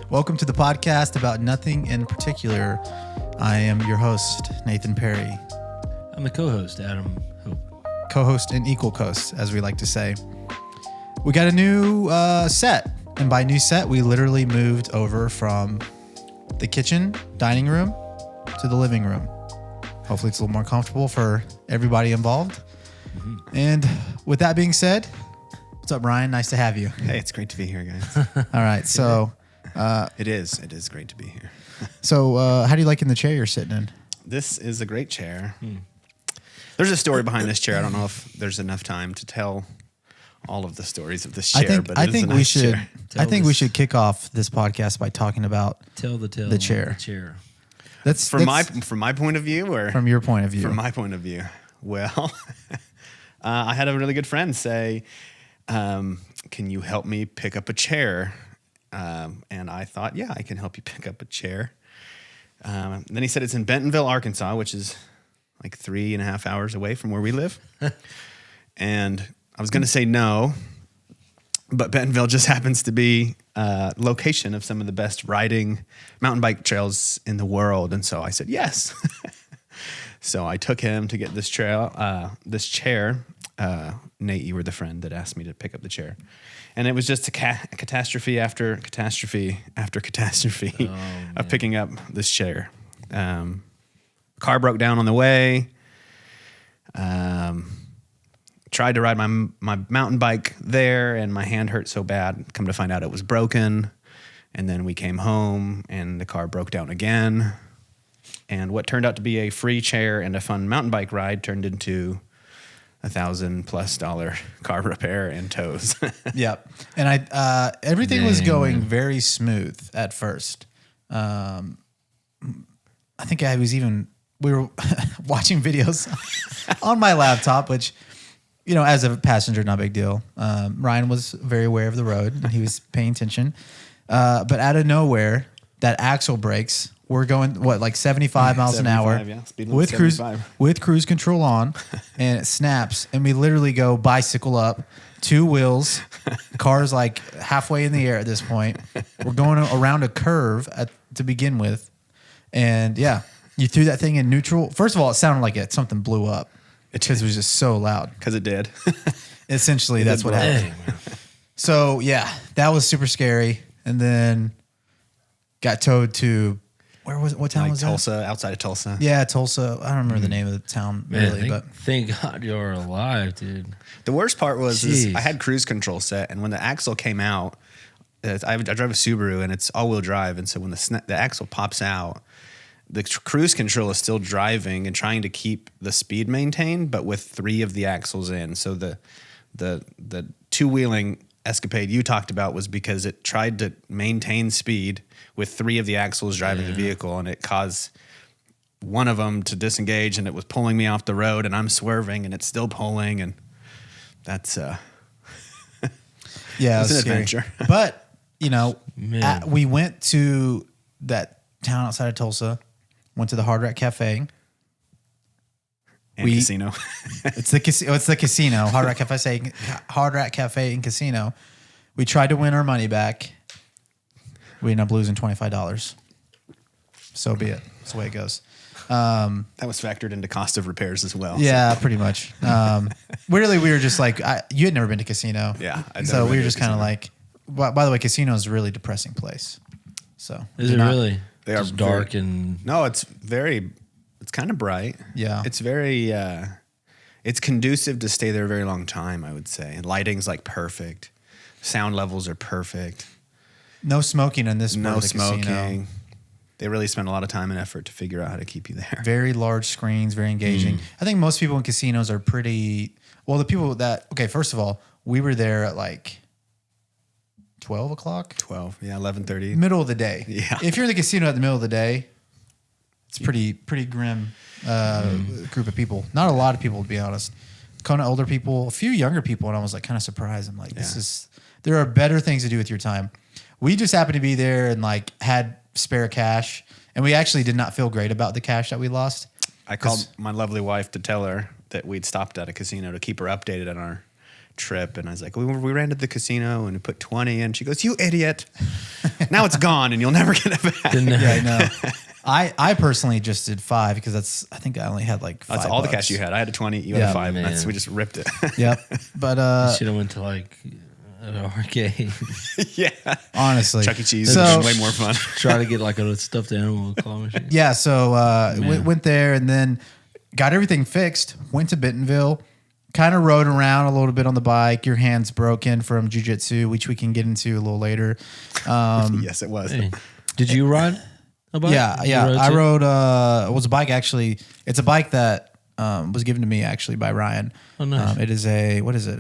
Welcome to the podcast about nothing in particular. I am your host, Nathan Perry. I'm the co-host, Adam Hope. Co-host and equal coast, as we like to say. We got a new set. And by new set, we literally moved over from the kitchen, dining room, to the living room. Hopefully it's a little more comfortable for everybody involved. Mm-hmm. And with that being said, what's up, Ryan? Nice to have you. Hey, it's great to be here, guys. All right, so... It is great to be here. So how do you like in the chair you're sitting in? This is a great chair. There's a story behind this chair. I don't know if there's enough time to tell all of the stories of this chair, I think we should kick off this podcast by talking about the chair. That's from my point of view, or from your point of view. From my point of view. Well, I had a really good friend say, "Can you help me pick up a chair?" And I thought, yeah, I can help you pick up a chair. Then he said it's in Bentonville, Arkansas, which is like 3.5 hours away from where we live. And I was going to say no, but Bentonville just happens to be a location of some of the best riding mountain bike trails in the world. And so I said yes. So I took him to get this chair. Nate, you were the friend that asked me to pick up the chair. And it was just a catastrophe after catastrophe after catastrophe of picking up this chair. Car broke down on the way. Tried to ride my mountain bike there, and my hand hurt so bad. Come to find out it was broken. And then we came home, and the car broke down again. And what turned out to be a free chair and a fun mountain bike ride turned into $1,000+ car repair and tows. Yep. And everything was going very smooth at first. I think we were watching videos on my laptop, which, you know, as a passenger, not a big deal. Ryan was very aware of the road and he was paying attention. But out of nowhere, that axle breaks. We're going, like 75 miles an hour with cruise control on, and it snaps. And we literally go bicycle up, 2 wheels, car's like halfway in the air at this point. We're going around a curve to begin with. And yeah, you threw that thing in neutral. First of all, it sounded like something blew up because it was just so loud. Because it did. Essentially, that's what happened. So yeah, that was super scary. And then got towed to... What town was Tulsa, that? outside of Tulsa. Yeah, Tulsa. I don't remember the name of the town really, but thank God you're alive, dude. The worst part was I had cruise control set, and when the axle came out, I drive a Subaru, and it's all-wheel drive, and so when the axle pops out, the cruise control is still driving and trying to keep the speed maintained, but with 3 of the axles in. So the two-wheeling escapade you talked about was because it tried to maintain speed with 3 of the axles driving the vehicle, and it caused one of them to disengage, and it was pulling me off the road, and I'm swerving, and it's still pulling, and that's yeah, it was an adventure. But you know, we went to that town outside of Tulsa, went to the Hard Rock Cafe. Casino. It's the casino. Hard Rock Cafe and Casino. We tried to win our money back. We ended up losing $25. So be it. That's the way it goes. That was factored into cost of repairs as well. Yeah, pretty much. Really, we were just like, you had never been to casino. Yeah. So we were just kind of like, by the way, casino is a really depressing place. So is it really? They are dark and... No, it's kind of bright. Yeah. It's very, it's conducive to stay there a very long time, I would say. And lighting's like perfect. Sound levels are perfect. No smoking in this part No of the smoking. Casino. They really spend a lot of time and effort to figure out how to keep you there. Very large screens, very engaging. I think most people in casinos are pretty... Well, the people that... Okay, first of all, we were there at like 12 o'clock? 12, yeah, 11:30. Middle of the day. Yeah. If you're in the casino at the middle of the day, it's pretty grim group of people. Not a lot of people, to be honest. Kind of older people, a few younger people, and I was like kind of surprised. I'm like, there are better things to do with your time. We just happened to be there and like had spare cash, and we actually did not feel great about the cash that we lost. I called my lovely wife to tell her that we'd stopped at a casino to keep her updated on our trip, and I was like, we ran to the casino and we put 20 in. She goes, "You idiot." now it's gone and you'll never get it back. Didn't know. Yeah, I know. I personally just did 5 because I think I only had like $5. That's all the cash you had. I had a 20, you had Yeah, a 5. man. We just ripped it. Yep. But Should have went to like an arcade. Yeah. honestly, Chuck E. Cheese So- is way more fun. Try to get like a stuffed animal claw machine. yeah. So Man. went there and then got everything fixed. Went to Bentonville. Kind of rode around a little bit on the bike. Your hand's broken from jujitsu, which we can get into a little later. Yes, it was. Hey, did you ride a bike? Yeah, You yeah. I too? rode. It was a bike actually. It's a bike that was given to me actually by Ryan. Oh, nice. It is a what is it?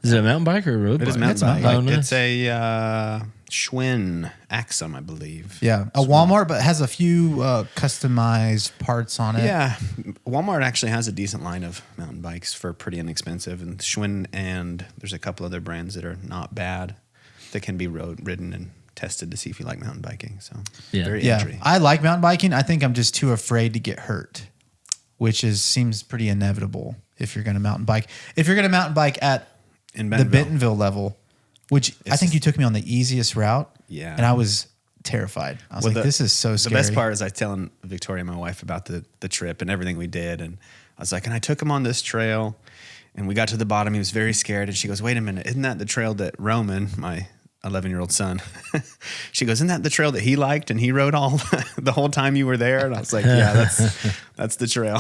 Is it a mountain bike or a road bike? It is mountain It's mountain bike. Oh, nice. It's a Schwinn Axum, I believe. Yeah, a Walmart, but it has a few customized parts on it. Yeah, Walmart actually has a decent line of mountain bikes for pretty inexpensive, and Schwinn, and there's a couple other brands that are not bad that can be ridden and tested to see if you like mountain biking. So Yeah. very Yeah, entry. I like mountain biking. I think I'm just too afraid to get hurt, which seems pretty inevitable if you're going to mountain bike. If you're going to mountain bike at In the Bentonville. Bentonville level, which I think you took me on the easiest route. Yeah. And I was terrified. I was Well, like, this is so scary. The best part is I telling Victoria, my wife, about the trip and everything we did, and I was like, and I took him on this trail, and we got to the bottom. He was very scared, and she goes, "Wait a minute, isn't that the trail that Roman, my 11-year-old son," she goes, "Isn't that the trail that he liked and he rode all the whole time you were there?" And I was like, "Yeah, that's the trail."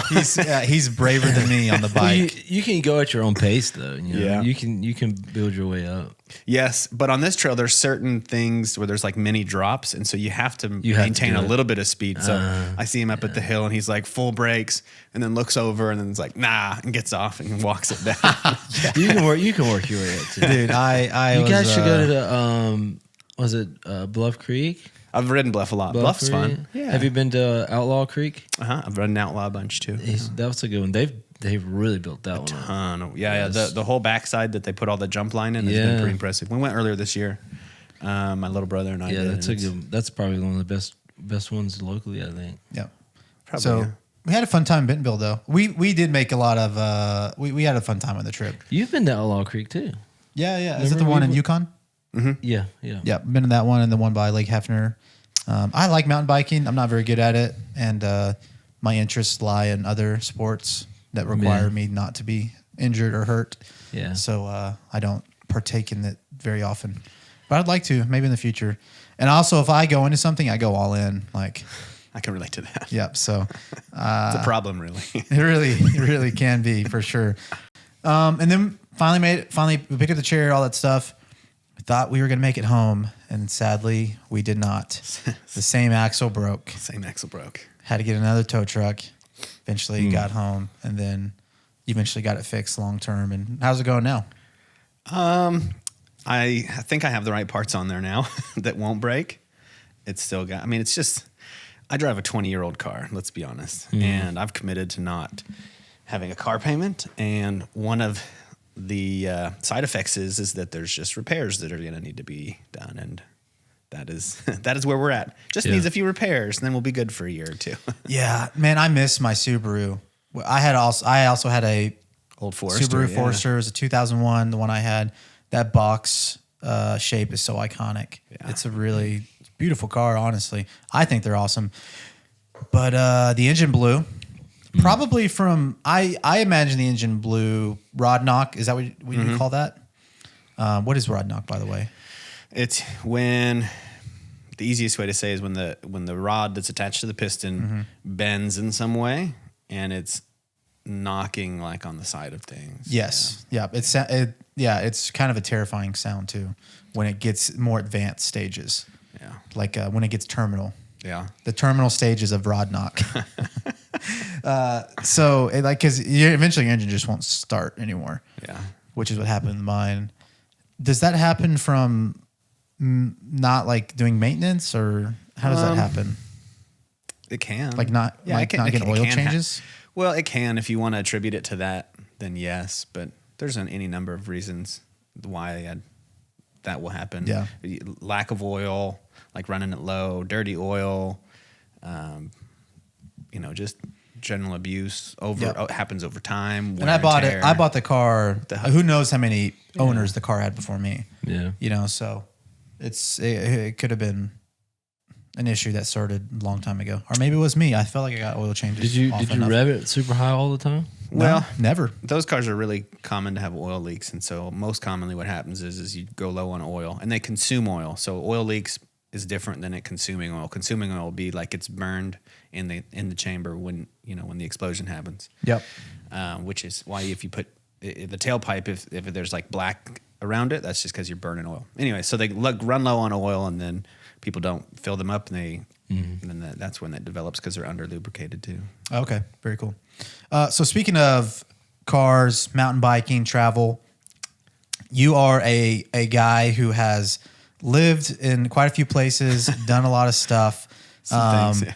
He's braver than me on the Well, bike. you can go at your own pace though. You know? Yeah. You can build your way up. Yes, but on this trail, there's certain things where there's like mini drops, and so you have to You have to maintain do a it. little bit of speed. So I see him up at the hill, and he's like full brakes, and then looks over, and then it's like nah, and gets off and walks it down. You can work. You can work your way up too. Dude, I You was, guys should go to the was it Bluff Creek? I've ridden Bluff a lot. Bluff Bluff's Creek? fun. Yeah. Have you been to Outlaw Creek? I've ridden Outlaw a bunch too. That's a good one. They've really built that one up. Yeah. The whole backside that they put all the jump line in has been Yeah. pretty impressive. We went earlier this year. My little brother and I Yeah, did. that's and a good. That's probably one of the best ones locally. I think. Yeah. Probably, So yeah. we had a fun time in Bentonville, though. We did make a lot of. We had a fun time on the trip. You've been to Outlaw Creek too. Yeah, yeah. Is it the Remember one we in went- Yukon? Yeah. Yeah, been in that one and the one by Lake Hefner. I like mountain biking. I'm not very good at it, and my interests lie in other sports that require Yeah. me not to be injured or hurt. Yeah. So I don't partake in it very often, but I'd like to maybe in the future. And also, if I go into something, I go all in. Like, I can relate to that. yep. So It's a problem, really. it really can be for sure. And then finally we picked up the chair, all that stuff. We thought we were gonna make it home, and sadly we did not. The same axle broke. Same axle broke. Had to get another tow truck. Eventually got home, and then eventually got it fixed long term. And how's it going now? I think I have the right parts on there now that won't break. It's still got, I mean, it's just, I drive a 20-year-old car, let's be honest. And I've committed to not having a car payment. And one of the side effects is that there's just repairs that are going to need to be done. And that is where we're at. Just Yeah. needs a few repairs, and then we'll be good for a year or two. Yeah, man, I miss my Subaru. I also had a Old Forester. Subaru yeah. Forester. It was a 2001. The one I had, that box shape is so iconic. Yeah. It's a really beautiful car, honestly. I think they're awesome. But the engine blew. Probably from, I imagine the engine blew rod knock. Is that what you call that? What is rod knock, by the way? It's when the easiest way to say is when the rod that's attached to the piston bends in some way, and it's knocking like on the side of things. Yes. Yeah. It's kind of a terrifying sound too when it gets more advanced stages. Yeah. Like when it gets terminal. Yeah. The terminal stages of rod knock. Because eventually your engine just won't start anymore. Yeah. Which is what happened in mine. Does that happen from not like doing maintenance, or how does that happen? It can. Like not Yeah, like it not can- getting it oil can changes? Well, it can if you want to attribute it to that, then yes. But there's any number of reasons why that will happen. Yeah. Lack of oil, like running it low, dirty oil, just general abuse happens over time. And I bought it. tear. I bought the car. The- Who knows how many owners the car had before me? Yeah. So It could have been an issue that started a long time ago, or maybe it was me. I felt like I got oil changes. Did you rev it super high all the time? Well, never. Those cars are really common to have oil leaks, and so most commonly what happens is you go low on oil, and they consume oil. So oil leaks is different than it consuming oil. Consuming oil will be like it's burned in the chamber when the explosion happens. Yep. Which is why if you put the tailpipe, if there's like black around it, that's just because you're burning oil. Anyway, so they run low on oil, and then people don't fill them up, and then that's when that develops because they're under lubricated too. Okay, very cool. So speaking of cars, mountain biking, travel, you are a guy who has lived in quite a few places, done a lot of stuff. Things, yeah.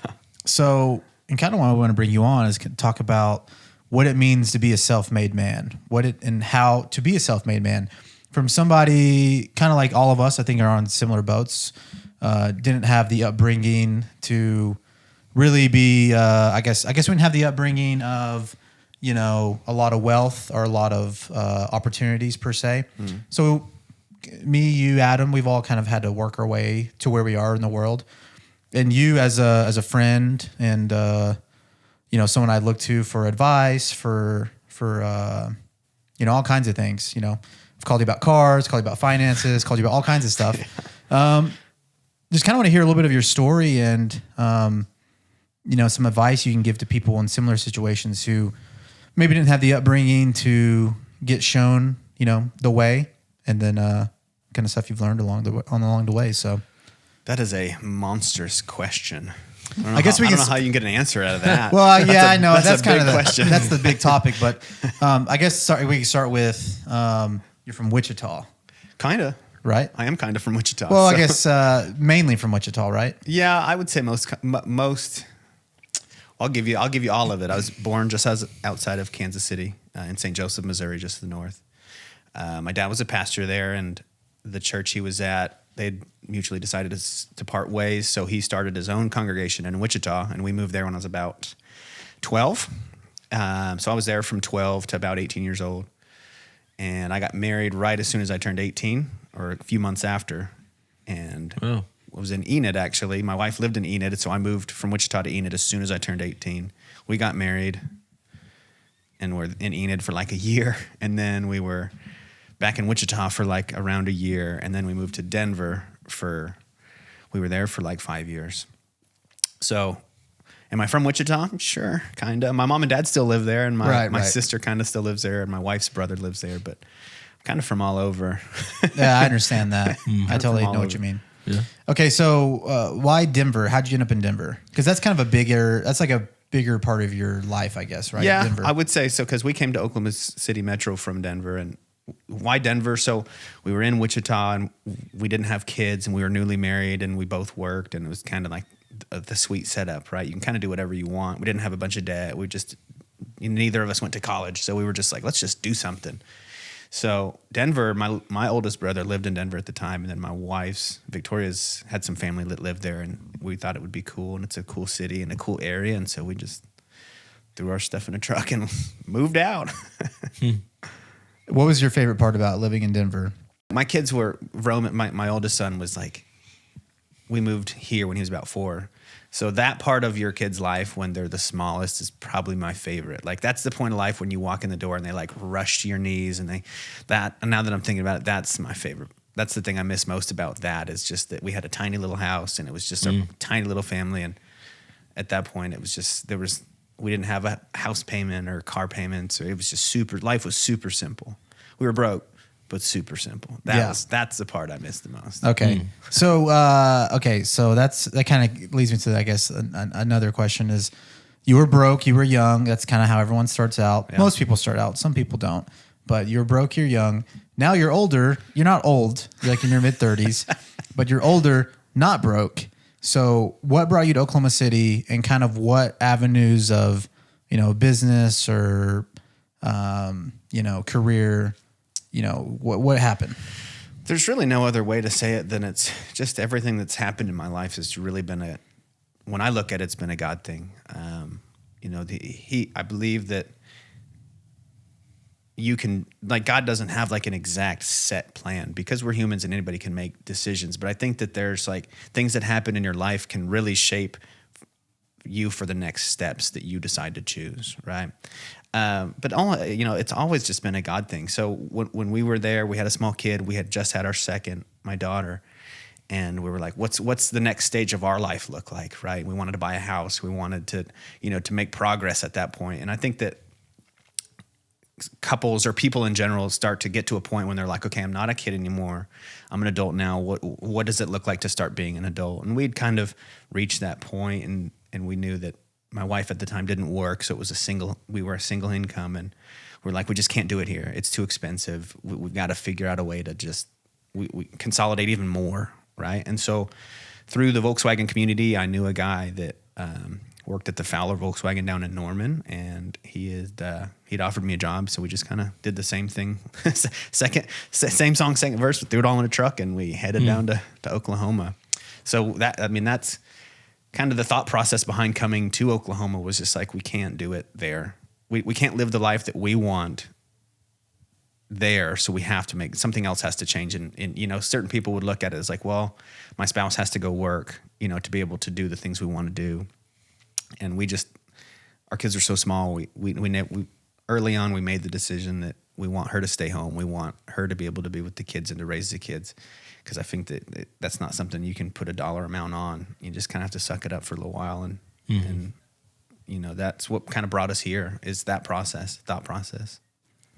So, and kind of what I want to bring you on is talk about what it means to be a self-made man, and how to be a self-made man from somebody kind of like all of us, I think, are on similar boats. Didn't have the upbringing to really be, I guess we didn't have the upbringing of, a lot of wealth or a lot of opportunities per se. So me, you, Adam, we've all kind of had to work our way to where we are in the world. And you as a friend and, someone I look to for advice, for all kinds of things, I've called you about cars, called you about finances, called you about all kinds of stuff. Just kind of want to hear a little bit of your story and, some advice you can give to people in similar situations who maybe didn't have the upbringing to get shown, the way, and then kind of stuff you've learned along the way. So that is a monstrous question. I guess we don't know how you can get an answer out of that. Well, yeah, I know that's kind of question. That's the big topic. But I guess we can start with you're from Wichita, Kind of. right? I am kind of from Wichita. Well, so- I guess mainly from Wichita, right? Yeah, I would say most. I'll give you all of it. I was born just outside of Kansas City, in St. Joseph, Missouri, just to the north. My dad was a pastor there, and the church he was at, they'd mutually decided to part ways. So he started his own congregation in Wichita, and we moved there when I was about 12. So I was there from 12 to about 18 years old. And I got married right as soon as I turned 18, or a few months after. And I was in Enid, actually. My wife lived in Enid, so I moved from Wichita to Enid as soon as I turned 18. We got married, and we're in Enid for like a year. And then we were back in Wichita for like around a year. And then we moved to Denver we were there for like 5 years. So am I from Wichita? Sure, kind of. My mom and dad still live there, and my sister kind of still lives there, and my wife's brother lives there, but I'm kind of from all over. Yeah, I understand that. I totally know what you mean. Yeah. Okay, so why Denver? How'd you end up in Denver? Because that's kind of that's like a bigger part of your life, I guess, right? Yeah, Denver. I would say so, because we came to Oklahoma City Metro from Denver. And why Denver? So we were in Wichita, and we didn't have kids, and we were newly married, and we both worked, and it was kind of like the sweet setup, right? You can kind of do whatever you want. We didn't have a bunch of debt. Neither of us went to college, so we were just like, let's just do something. So Denver, my oldest brother lived in Denver at the time, and then my wife's, Victoria's, had some family that lived there, and we thought it would be cool, and it's a cool city and a cool area, and so we just threw our stuff in a truck and moved out. What was your favorite part about living in Denver? My kids were roaming. My oldest son was like, we moved here when he was about 4. So that part of your kid's life when they're the smallest is probably my favorite. Like, that's the point of life when you walk in the door and they like rush to your knees, and and now that I'm thinking about it, that's my favorite. That's the thing I miss most about that, is just that we had a tiny little house, and it was just a tiny little family. And at that point, it was just, we didn't have a house payment or car payments, or it was just life was super simple. We were broke, but super simple. That's the part I miss the most. Okay. So, that kind of leads me to, I guess, another question is, you were broke, you were young. That's kind of how everyone starts out. Yeah. Most people start out. Some people don't. But you're broke, you're young. Now you're older. You're not old. You're like in your mid-30s. But you're older, not broke. So what brought you to Oklahoma City, and kind of what avenues of, business or, career, what happened? There's really no other way to say it than it's just everything that's happened in my life has really been when I look at it, it's been a God thing. I believe that you can, like, God doesn't have like an exact set plan because we're humans and anybody can make decisions. But I think that there's like things that happen in your life can really shape you for the next steps that you decide to choose, right? But it's always just been a God thing. So when we were there, we had a small kid. We had just had our second, my daughter, and we were like, what's the next stage of our life look like, right? We wanted to buy a house. We wanted to, to make progress at that point. And I think that couples or people in general start to get to a point when they're like, okay, I'm not a kid anymore. I'm an adult now. What does it look like to start being an adult? And we'd kind of reached that point, and we knew that my wife at the time didn't work, so it was we were a single income, and we're like, we just can't do it here. It's too expensive. We've got to figure out a way to just we consolidate even more, right? And so through the Volkswagen community, I knew a guy that worked at the Fowler Volkswagen down in Norman, and he'd offered me a job, so we just kind of did the same thing. Same song, second verse, threw it all in a truck, and we headed down to Oklahoma. So that's kind of the thought process behind coming to Oklahoma was just like, we can't do it there. We can't live the life that we want there, so we have to something else has to change. And certain people would look at it as like, well, my spouse has to go work, to be able to do the things we want to do. And our kids are so small. We early on, we made the decision that we want her to stay home. We want her to be able to be with the kids and to raise the kids. Because I think that's not something you can put a dollar amount on. You just kind of have to suck it up for a little while. And that's what kind of brought us here is that thought process.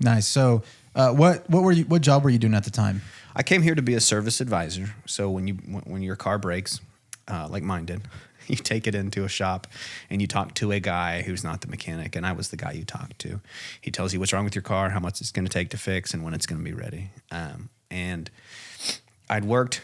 Nice. So what job were you doing at the time? I came here to be a service advisor. So when your car breaks, like mine did, you take it into a shop and you talk to a guy who's not the mechanic. And I was the guy you talked to. He tells you what's wrong with your car, how much it's going to take to fix, and when it's going to be ready. And I'd worked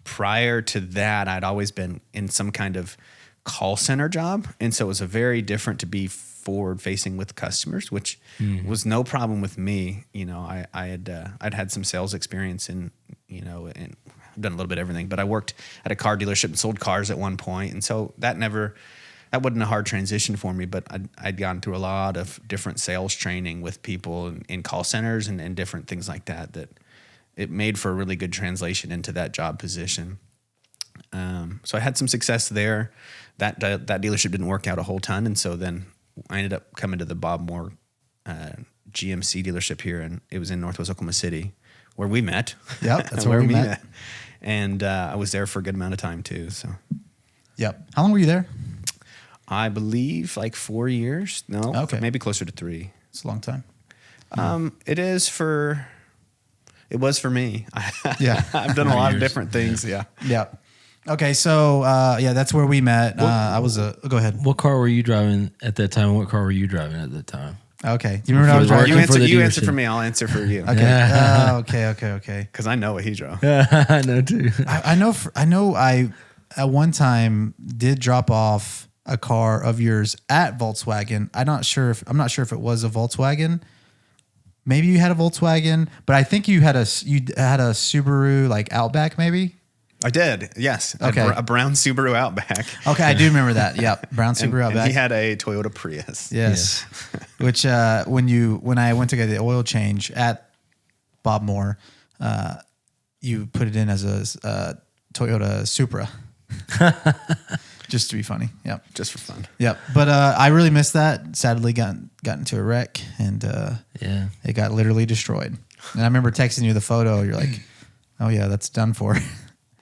prior to that. I'd always been in some kind of call center job. And so it was a very different to be forward facing with customers, which was no problem with me. I'd had some sales experience and I've done a little bit of everything, but I worked at a car dealership and sold cars at one point. And so that wasn't a hard transition for me, but I'd gone through a lot of different sales training with people in call centers and different things like that it made for a really good translation into that job position. So I had some success there. That dealership didn't work out a whole ton. And so then I ended up coming to the Bob Moore GMC dealership here, and it was in Northwest Oklahoma City where we met. Yep, that's where we met. And I was there for a good amount of time too. So, yep. How long were you there? I believe like 4 years. No, okay, maybe closer to 3. It's a long time. It was for me. Yeah, I've done a lot of different things. Yeah. Yep. Okay, so that's where we met. Go ahead. What car were you driving at that time? What car were you driving at that time? Okay. Do you remember I was driving? You answer for me. I'll answer for you. Okay. Yeah. Okay. Because I know what he drove. I know too. I at one time did drop off a car of yours at Volkswagen. I'm not sure if it was a Volkswagen. Maybe you had a Volkswagen, but I think you had a Subaru like Outback maybe. I did, yes. Okay. A brown Subaru Outback. Okay, I do remember that. Yep, brown Subaru Outback. And he had a Toyota Prius. Yes. Which when I went to get the oil change at Bob Moore, you put it in as a Toyota Supra. Just to be funny. Yep. Just for fun. Yep. But I really missed that. Sadly got into a wreck and it got literally destroyed. And I remember texting you the photo. You're like, oh yeah, that's done for.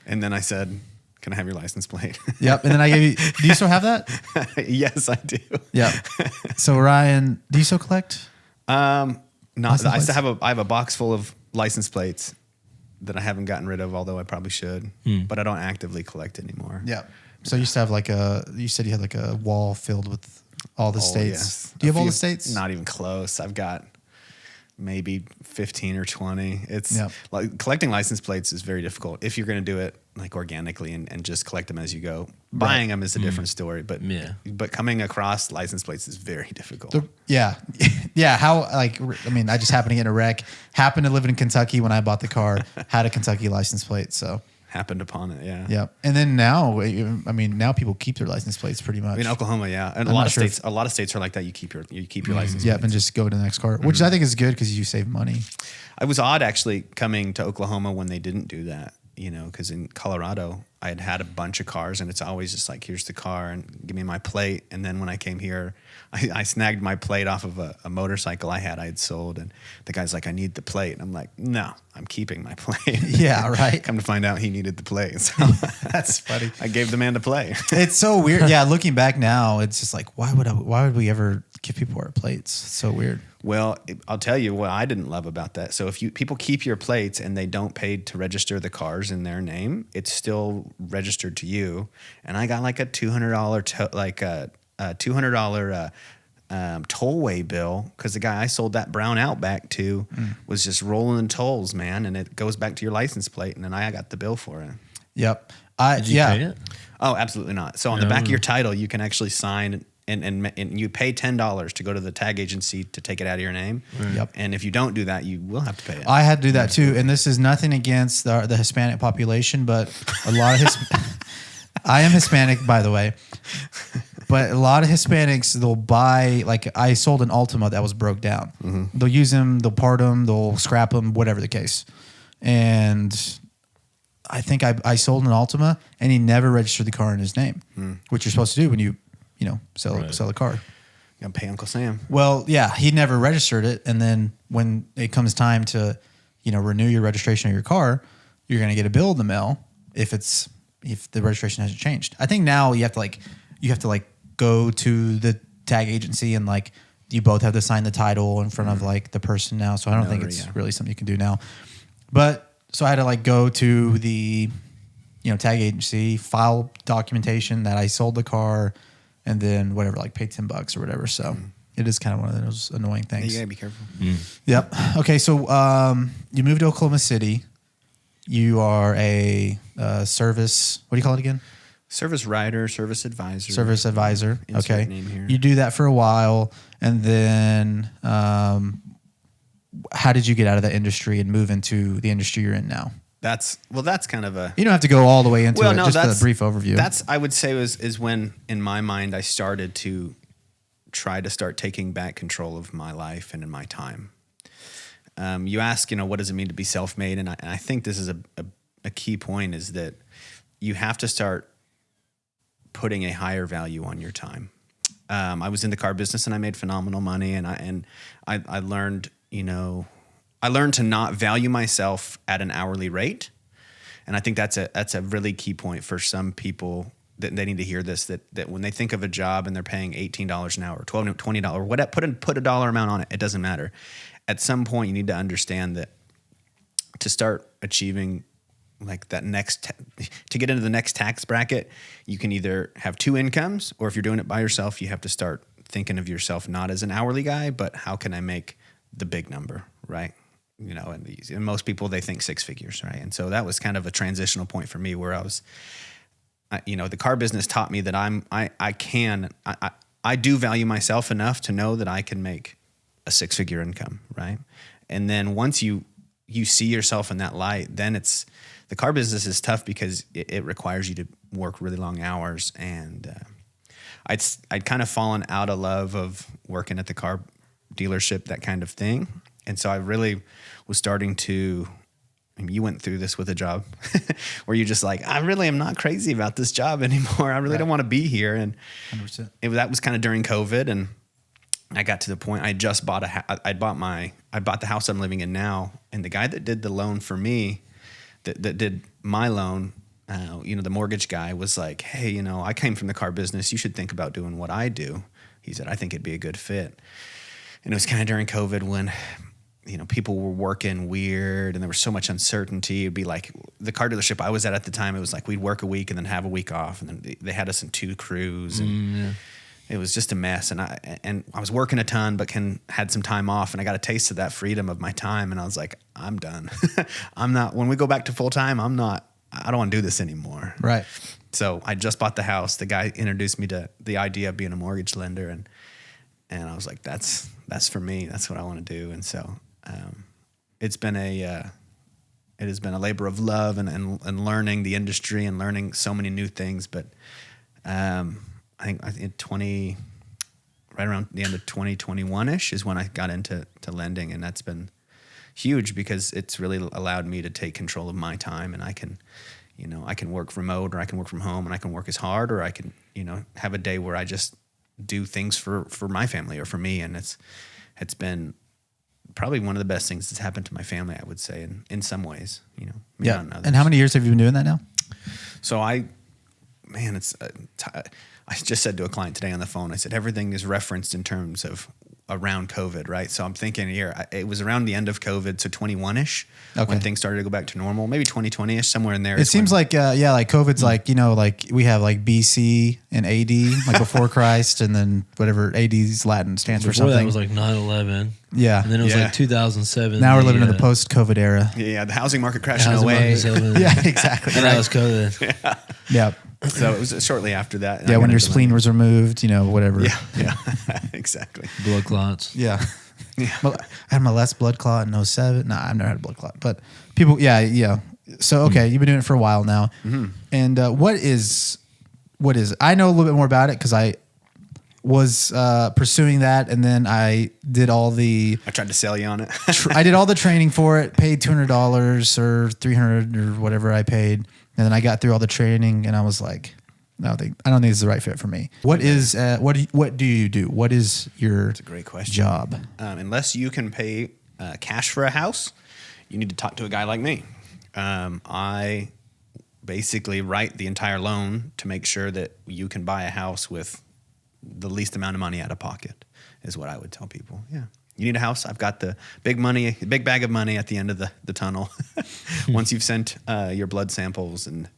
And then I said, can I have your license plate? Yep. And then I gave you, do you still have that? Yes, I do. Yep. So Ryan, do you still collect? I have a box full of license plates that I haven't gotten rid of, although I probably should, but I don't actively collect anymore. Yeah. So you used to have you said you had like a wall filled with all the states. Yes. Do you have all the states? Not even close. I've got maybe 15 or 20. It's like collecting license plates is very difficult if you're going to do it like organically and just collect them as you go. Buying them is a different story, but coming across license plates is very difficult. Yeah. How I just happened to get in a wreck. Happened to live in Kentucky when I bought the car. Had a Kentucky license plate. So happened upon it. Yeah. Yeah. And then now, I mean, now people keep their license plates pretty much. In Oklahoma, yeah, and I'm a lot not of sure states. A lot of states are like that. You keep your license. Yep, plates. and just go to the next car, which I think is good because you save money. It was odd actually coming to Oklahoma when they didn't do that. Because in Colorado, I had a bunch of cars, and it's always just like, here's the car, and give me my plate. And then when I came here, I snagged my plate off of a motorcycle I had sold, and the guy's like, I need the plate. And I'm like, no, I'm keeping my plate. Yeah, right. Come to find out, he needed the plate. So That's funny. I gave the man the plate. It's so weird. Yeah, looking back now, it's just like, why would we ever give people our plates? It's so weird. Well, I'll tell you what I didn't love about that. So if people keep your plates and they don't pay to register the cars in their name, it's still registered to you. And I got like a $200 tollway bill because the guy I sold that brown Outback to was just rolling the tolls, man. And it goes back to your license plate, and then I got the bill for it. Yep. Did you pay it? Oh, absolutely not. So on the back of your title, you can actually sign. And you pay $10 to go to the tag agency to take it out of your name. Yep. And if you don't do that, you will have to pay it. I had to do that too. And this is nothing against the Hispanic population, but a lot of I am Hispanic, by the way. But a lot of Hispanics, they'll buy, like I sold an Altima that was broke down. Mm-hmm. They'll use them, they'll part them, they'll scrap them, whatever the case. And I think I sold an Altima, and he never registered the car in his name, which you're supposed to do when you sell a car. You gotta pay Uncle Sam. Well, yeah, he never registered it, and then when it comes time to, renew your registration of your car, you're gonna get a bill in the mail if the registration hasn't changed. I think now you have to go to the tag agency, and like you both have to sign the title in front of like the person now. So I don't think it's really something you can do now. But so I had to go to the tag agency, file documentation that I sold the car, and then whatever, pay $10 or whatever. So it is kind of one of those annoying things. You gotta be careful. Yep. Okay. So you moved to Oklahoma City. You are a service. What do you call it again? Service rider, service advisor. Service advisor. Insert Okay. name here. You do that for a while, and then how did you get out of that industry and move into the industry you're in now? That's kind of a. You don't have to go all the way into it. Just a brief overview. That's, I would say, is when in my mind I started to try to start taking back control of my life and in my time. You ask, what does it mean to be self-made? And I think this is a key point, is that you have to start putting a higher value on your time. I was in the car business and I made phenomenal money, and I learned, I learned to not value myself at an hourly rate. And I think that's a really key point for some people, that they need to hear this, that when they think of a job and they're paying $18 an hour, $12, $20, whatever, put a dollar amount on it. It doesn't matter. At some point you need to understand that to start achieving that to get into the next tax bracket, you can either have two incomes, or if you're doing it by yourself, you have to start thinking of yourself not as an hourly guy, but how can I make the big number, right? And most people, they think six figures, right? And so that was kind of a transitional point for me, where I was, the car business taught me that I do value myself enough to know that I can make a six-figure income, right? And then once you see yourself in that light, then the car business is tough because it requires you to work really long hours. And I'd kind of fallen out of love of working at the car dealership, that kind of thing. And so I really was starting to, you went through this with a job where you're just like, I really am not crazy about this job anymore. I really don't want to be here. And 100%. That was kind of during COVID. And I got to the point, I just bought I bought the house I'm living in now. And the guy that did the loan for me, that did my loan, the mortgage guy was like, hey, I came from the car business. You should think about doing what I do. He said, I think it'd be a good fit. And it was kind of during COVID when, people were working weird and there was so much uncertainty. It'd be like the car dealership I was at the time, it was like we'd work a week and then have a week off. And then they had us in 2 crews. And it was just a mess. And I was working a ton, but had some time off. And I got a taste of that freedom of my time. And I was like, I'm done. When we go back to full time, I don't want to do this anymore. Right. So I just bought the house. The guy introduced me to the idea of being a mortgage lender. And I was like, that's for me. That's what I want to do. And so it's been it has been a labor of love and learning the industry and learning so many new things. But I think right around the end of 2021-ish is when I got into lending, and that's been huge because it's really allowed me to take control of my time, and I can work remote, or I can work from home, and I can work as hard, or I can, have a day where I just do things for my family or for me. And it's been probably one of the best things that's happened to my family, I would say, in some ways, maybe not in others. And how many years have you been doing that now? So I just said to a client today on the phone, I said, everything is referenced in terms of around COVID, right? So I'm thinking here, it was around the end of COVID, so 21-ish, when things started to go back to normal, maybe 2020-ish, somewhere in there. It seems like COVID's like, like we have like BC and AD, like before Christ, and then whatever AD's Latin stands for something. That was like 9/11. Yeah. And then it was like 2007. Now we're living in the post-COVID era. Yeah, the housing market crashed in 08. Yeah, exactly. And that was COVID. Yeah. So it was shortly after that. Yeah, when your spleen was removed, whatever. Yeah, exactly. Blood clots. Yeah. Well, I had my last blood clot in 07. No, I've never had a blood clot. But people, yeah. So, okay, you've been doing it for a while now. Mm-hmm. And what is, I know a little bit more about it because I was pursuing that, and then I did all the... I tried to sell you on it. I did all the training for it, paid $200 or $300 or whatever I paid. And then I got through all the training, and I was like, I don't think this is the right fit for me. What is what do you do? What is your That's a great question. job? Unless you can pay cash for a house, you need to talk to a guy like me. I basically write the entire loan to make sure that you can buy a house with the least amount of money out of pocket, is what I would tell people. Yeah. You need a house? I've got the big bag of money at the end of the tunnel. Once you've sent your blood samples and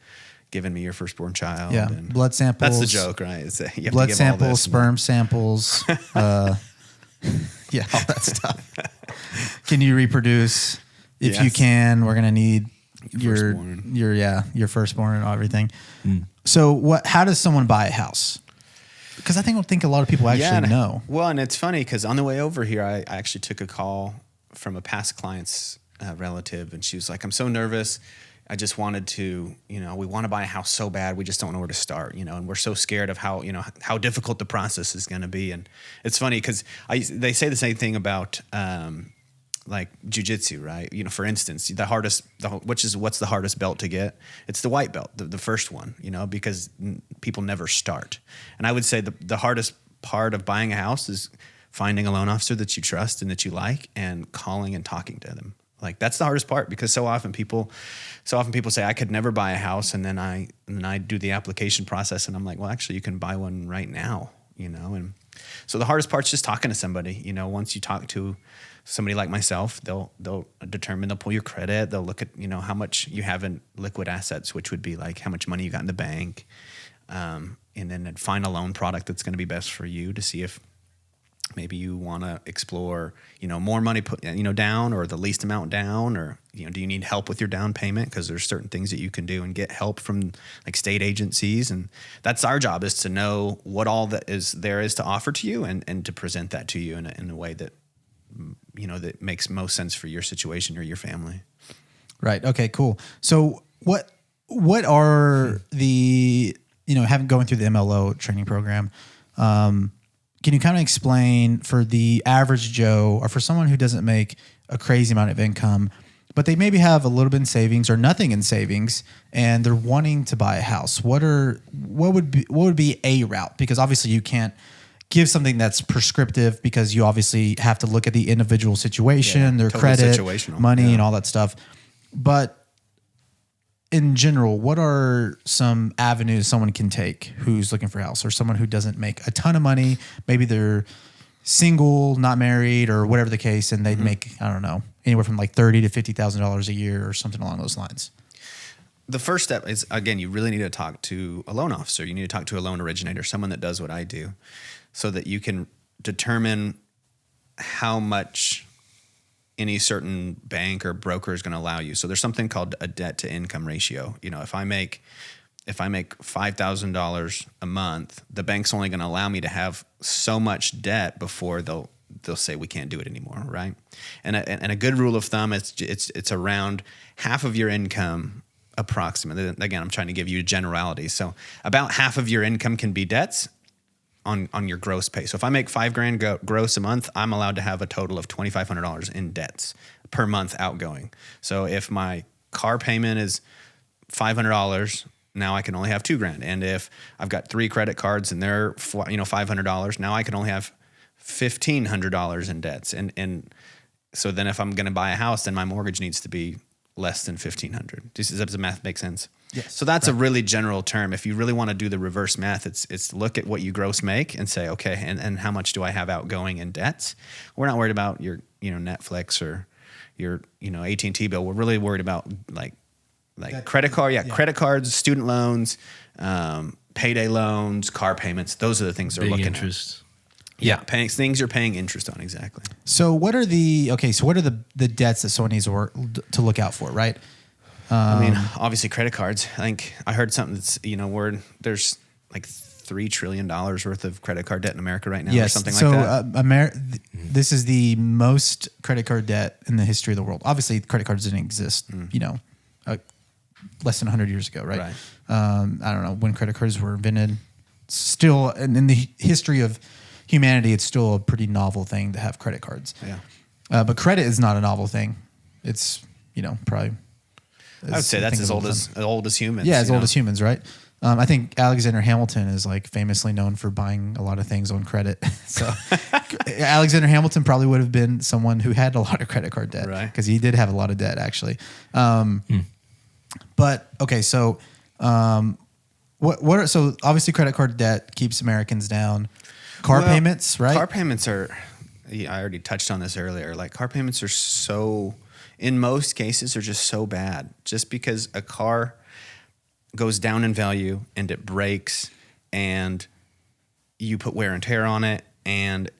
given me your firstborn child. Yeah, and blood samples. That's the joke, right? It's, you have blood to give samples, all this sperm samples. Yeah, all that stuff. Can you reproduce? If you can, we're gonna need your firstborn and everything. Mm. So how does someone buy a house? Because I think a lot of people actually know. Well, and it's funny because on the way over here, I actually took a call from a past client's relative, and she was like, I'm so nervous. I just wanted to, we want to buy a house so bad. We just don't know where to start, and we're so scared of how difficult the process is going to be. And it's funny because they say the same thing about like jujitsu, right? For instance, what's the hardest belt to get? It's the white belt, the first one, because people never start. And I would say the hardest part of buying a house is finding a loan officer that you trust and that you like, and calling and talking to them. Like, that's the hardest part, because so often people say, I could never buy a house, and then I do the application process, and I'm like, well, actually, you can buy one right now, And so the hardest part's just talking to somebody. Once you talk to somebody like myself, they'll pull your credit. They'll look at how much you have in liquid assets, which would be like how much money you got in the bank, and then find a loan product that's going to be best for you to see if maybe you want to explore, more money put, down, or the least amount down, or, do you need help with your down payment? Because there's certain things that you can do and get help from like state agencies. And that's our job, is to know what all that there is to offer to you, and to present that to you in a way that, that makes most sense for your situation or your family. Right. Okay, cool. So what are the, going through the MLO training program, can you kind of explain for the average Joe, or for someone who doesn't make a crazy amount of income, but they maybe have a little bit in savings or nothing in savings, and they're wanting to buy a house? What would be a route? Because obviously you can't give something that's prescriptive, because you obviously have to look at the individual situation, their credit, money, and all that stuff. But in general, what are some avenues someone can take who's looking for a house, or someone who doesn't make a ton of money? Maybe they're single, not married, or whatever the case, and they'd make, I don't know, anywhere from like $30,000 to $50,000 a year or something along those lines. The first step is, again, you really need to talk to a loan officer. You need to talk to a loan originator, someone that does what I do, so that you can determine how much any certain bank or broker is going to allow you. So there's something called a debt to income ratio. If I make $5,000 a month, the bank's only going to allow me to have so much debt before they'll they'll say we can't do it anymore, right? And a good rule of thumb is it's around half of your income, approximately. Again, I'm trying to give you a generality. So about half of your income can be debts on your gross pay. So if I make $5,000 gross a month, I'm allowed to have a total of $2,500 in debts per month outgoing. So if my car payment is $500, now I can only have $2,000. And if I've got 3 credit cards and they're $500, now I can only have $1,500 in debts. And so then if I'm going to buy a house, then my mortgage needs to be less than $1,500. Does the math make sense? Yes. So that's a really general term. If you really want to do the reverse math, it's look at what you gross make and say, okay, and how much do I have outgoing in debts? We're not worried about your Netflix or your AT&T bill. We're really worried about like credit card, credit cards, student loans, payday loans, car payments. Those are the things they're looking interest. at. Yeah, things you're paying interest on, exactly. So what are the debts that someone needs to look out for, right? I mean, obviously credit cards. I think I heard something that's, there's like $3 trillion worth of credit card debt in America right now, or something like that. This is the most credit card debt in the history of the world. Obviously, credit cards didn't exist, less than 100 years ago, right? I don't know when credit cards were invented. Still, in the history of humanity, it's still a pretty novel thing to have credit cards. Yeah. But credit is not a novel thing. It's, probably... I would say that's as old as humans. Yeah, as old as humans, right? I think Alexander Hamilton is like famously known for buying a lot of things on credit. So Alexander Hamilton probably would have been someone who had a lot of credit card debt, right? Because he did have a lot of debt, actually. But okay, so so obviously credit card debt keeps Americans down. Car payments, right? Car payments are. I already touched on this earlier. Like car payments are so. In most cases, are just so bad. Just because a car goes down in value and it breaks, and you put wear and tear on it, and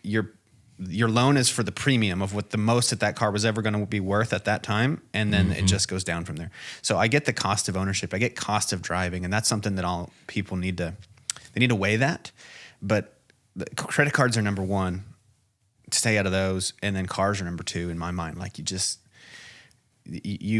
your loan is for the premium of what the most that car was ever going to be worth at that time, and then it just goes down from there. So I get the cost of ownership, I get cost of driving, and that's something that all people need to weigh that. But the credit cards are number one. Stay out of those, and then cars are number 2 in my mind. Like you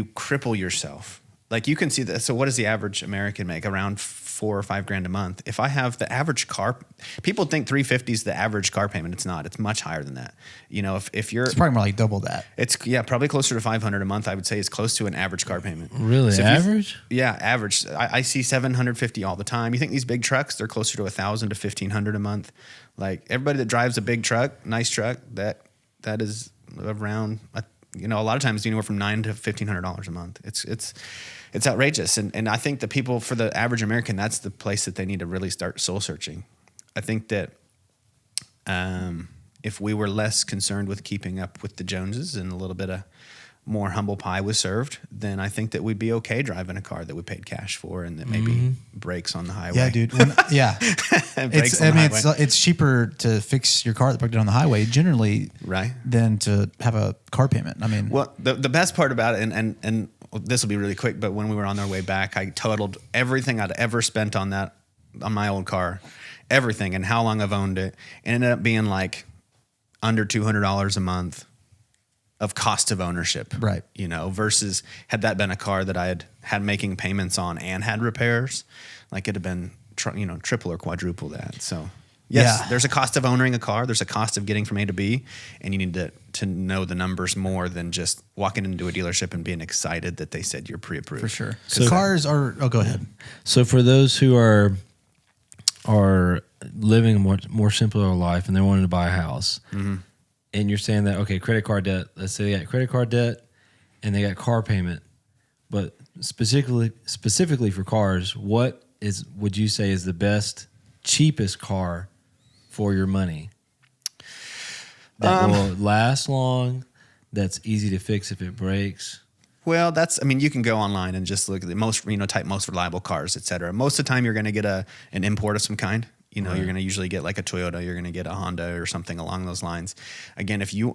cripple yourself. Like you can see that. So what does the average American make? Around $4,000 or $5,000 a month. If I have the average car, people think $350 is the average car payment. It's not. It's much higher than that. If you're, it's probably more like double that. It's probably closer to $500 a month. I would say is close to an average car payment. Really, so average? Average. I see $750 all the time. You think these big trucks? They're closer to $1,000 to $1,500 a month. Like everybody that drives a big truck, nice truck, that is around, a lot of times anywhere from $900 to $1,500 a month. It's outrageous, and I think the people, for the average American, that's the place that they need to really start soul searching. I think that if we were less concerned with keeping up with the Joneses and a little bit of more humble pie was served, then I think that we'd be okay driving a car that we paid cash for and that maybe breaks on the highway. Yeah, dude. It's cheaper to fix your car that broke down on the highway generally, right, than to have a car payment. I mean, well, the best part about it, and this will be really quick, but when we were on our way back, I totaled everything I'd ever spent on my old car, everything, and how long I've owned it. It ended up being like under $200 a month of cost of ownership, right? Versus had that been a car that I had making payments on and had repairs, like it'd have been triple or quadruple that. So yes, there's a cost of owning a car. There's a cost of getting from A to B, and you need to know the numbers more than just walking into a dealership and being excited that they said you're pre-approved. For sure. So cars are. Oh, go ahead. So for those who are living a more simpler life and they're wanting to buy a house. Mm-hmm. And you're saying that, okay, credit card debt, let's say they got credit card debt and they got car payment, but specifically for cars, would you say is the best, cheapest car for your money that will last long, that's easy to fix if it breaks? Well, you can go online and just look at the most, type most reliable cars, et cetera. Most of the time you're going to get an import of some kind. You're going to usually get like a Toyota, you're going to get a Honda or something along those lines. Again, if you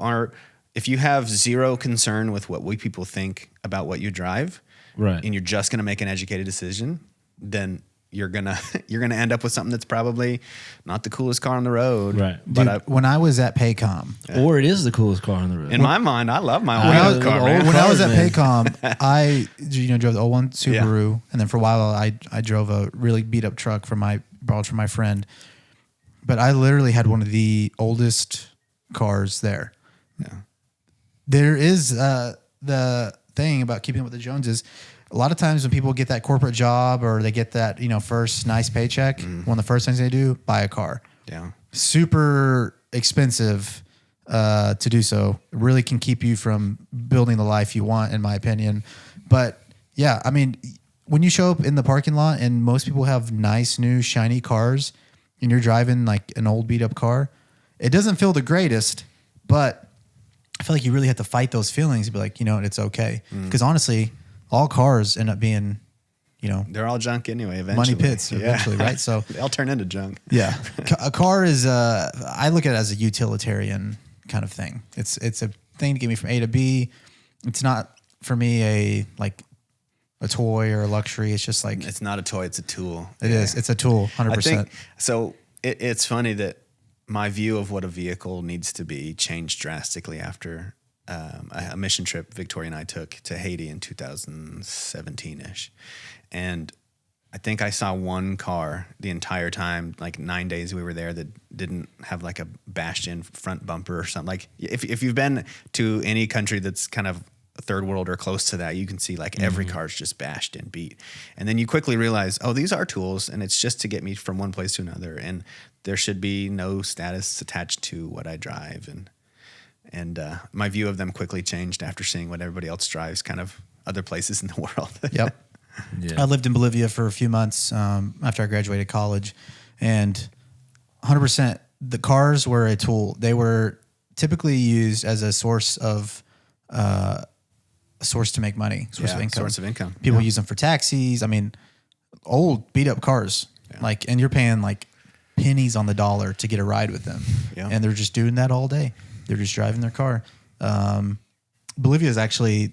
have zero concern with what people think about what you drive, right, and you're just going to make an educated decision, then you're gonna end up with something that's probably not the coolest car on the road. Right. But Dude, when I was at Paycom, Or it is the coolest car on the road. in my mind, I love my when I old was, car, man. when I was at Man. Paycom, I drove the 01 Subaru, and then for a while I drove a really beat up truck borrowed from my friend. But I literally had one of the oldest cars there. Yeah. There is the thing about keeping up with the Joneses. A lot of times when people get that corporate job or they get that first nice paycheck, one of the first things they do, buy a car. Yeah. Super expensive to do so. It really can keep you from building the life you want, in my opinion. But yeah, I mean, when you show up in the parking lot and most people have nice new shiny cars and you're driving like an old beat up car, it doesn't feel the greatest, but I feel like you really have to fight those feelings and be like, it's okay. Because honestly, all cars end up being, They're all junk anyway, eventually. money pits eventually, right? So they'll turn into junk. yeah, a car is I look at it as a utilitarian kind of thing. It's a thing to get me from A to B. It's not for me a toy or a luxury. It's just like It's not a toy, it's a tool. it is. It's a tool, 100%. I think so. It's funny that my view of what a vehicle needs to be changed drastically after a mission trip Victoria and I took to Haiti in 2017-ish. And I think I saw one car the entire time, like 9 days we were there, that didn't have like a bashed in front bumper or something. Like if you've been to any country that's kind of third world or close to that, you can see like every car's just bashed and beat. And then you quickly realize, oh, these are tools and it's just to get me from one place to another. And there should be no status attached to what I drive. And my view of them quickly changed after seeing what everybody else drives kind of other places in the world. Yep. Yeah. I lived in Bolivia for a few months after I graduated college, and 100% the cars were a tool. They were typically used as a source to make money, source of income. People use them for taxis. I mean, old beat up cars, and you're paying like pennies on the dollar to get a ride with them. Yeah. And they're just doing that all day. They're just driving their car. Bolivia is actually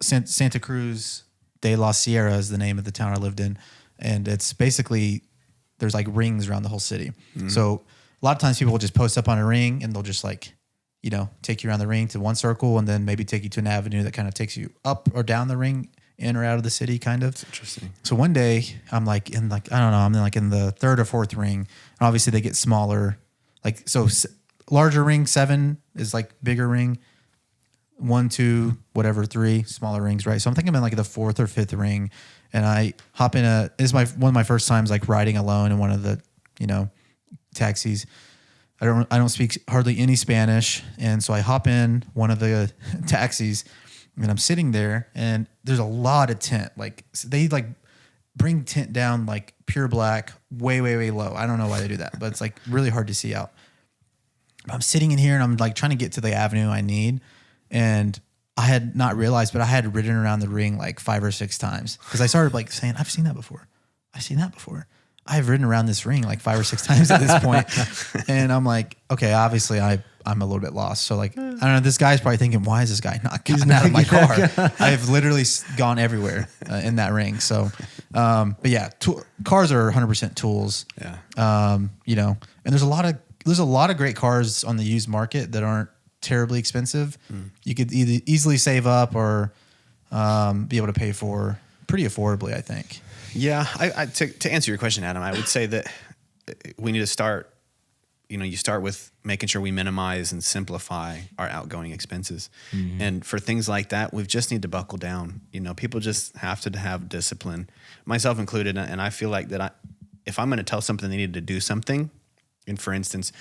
Santa Cruz de la Sierra is the name of the town I lived in. And it's basically, there's like rings around the whole city. Mm-hmm. So a lot of times people will just post up on a ring and they'll just take you around the ring to one circle and then maybe take you to an avenue that kind of takes you up or down the ring, in or out of the city, kind of. That's interesting. So one day I'm I'm in the third or fourth ring, and obviously they get smaller. Larger ring, 7 is like bigger ring, 1, 2, whatever, 3 smaller rings, right? So I'm thinking I'm in like the 4th or 5th ring, and I hop in one of my first times like riding alone in one of the taxis. I don't speak hardly any Spanish, and so I hop in one of the taxis, and I'm sitting there, and there's a lot of tint. Like they bring tint down like pure black, way, way, way low. I don't know why they do that, but it's like really hard to see out. I'm sitting in here and I'm like trying to get to the avenue I need, and I had not realized, but I had ridden around the ring like 5 or 6 times because I started like saying, I've seen that before. I've ridden around this ring like 5 or 6 times at this point. And I'm like, okay, obviously I'm a little bit lost. So like, I don't know, this guy's probably thinking, why is this guy not getting out of my car? I've literally gone everywhere in that ring. So, but yeah, cars are 100% tools. Yeah. And there's a lot of great cars on the used market that aren't terribly expensive. You could either easily save up or be able to pay for pretty affordably, I think. Yeah, to answer your question, Adam, I would say that we need to start. You start with making sure we minimize and simplify our outgoing expenses, and for things like that, we just need to buckle down. People just have to have discipline, myself included. And I feel like that if I'm going to tell something they need to do something, and for instance,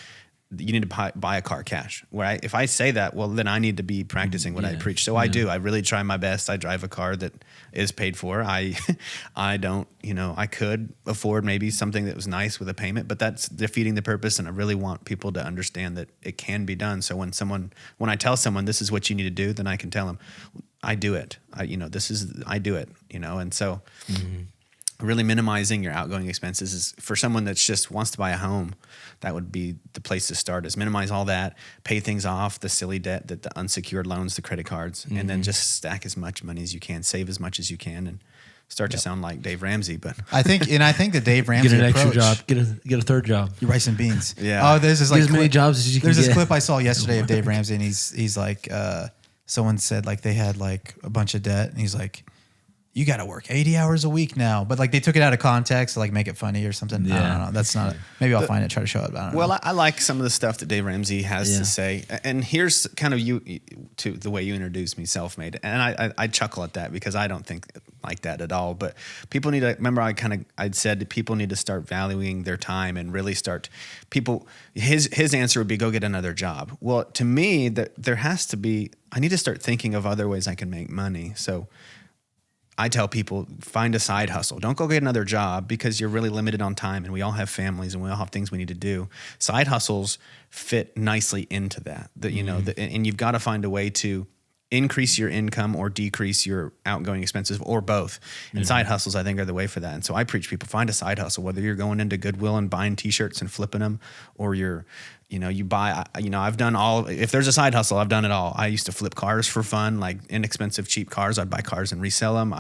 you need to buy a car cash. If I say that, well, then I need to be practicing what I preach. So I do. I really try my best. I drive a car that is paid for. I don't. I could afford maybe something that was nice with a payment, but that's defeating the purpose. And I really want people to understand that it can be done. So when I tell someone this is what you need to do, then I can tell them, I do it. I do it. And so. Really minimizing your outgoing expenses is for someone that just wants to buy a home. That would be the place to start, is minimize all that, pay things off, the silly debt, the unsecured loans, the credit cards, and then just stack as much money as you can, save as much as you can, and Start to sound like Dave Ramsey, but I think that Dave Ramsey Get an extra approach- job. Get a third job. You rice and beans. Yeah. Oh, there's this Get like as many clip- jobs as you can There's this get. clip I saw yesterday of Dave Ramsey, and he's like, someone said like they had like a bunch of debt, and he's like, you got to work 80 hours a week now. But like they took it out of context to like make it funny or something. I Yeah. don't know. That's not. Maybe I'll find it, try to show it. But I don't know. well, I like some of the stuff that Dave Ramsey has Yeah. to say. And here's kind of you to the way you introduced me, self-made. And I chuckle at that because I don't think like that at all. But people need to remember. I'd said that people need to start valuing their time and really start. His answer would be go get another job. Well, to me, there has to be. I need to start thinking of other ways I can make money. So I tell people, find a side hustle. Don't go get another job because you're really limited on time, and we all have families and we all have things we need to do. Side hustles fit nicely into that. And you've got to find a way to increase your income or decrease your outgoing expenses, or both. And side hustles, I think, are the way for that. And so I preach people, find a side hustle, whether you're going into Goodwill and buying T-shirts and flipping them, or you buy, I've done all, if there's a side hustle, I've done it all. I used to flip cars for fun, like inexpensive, cheap cars. I'd buy cars and resell them.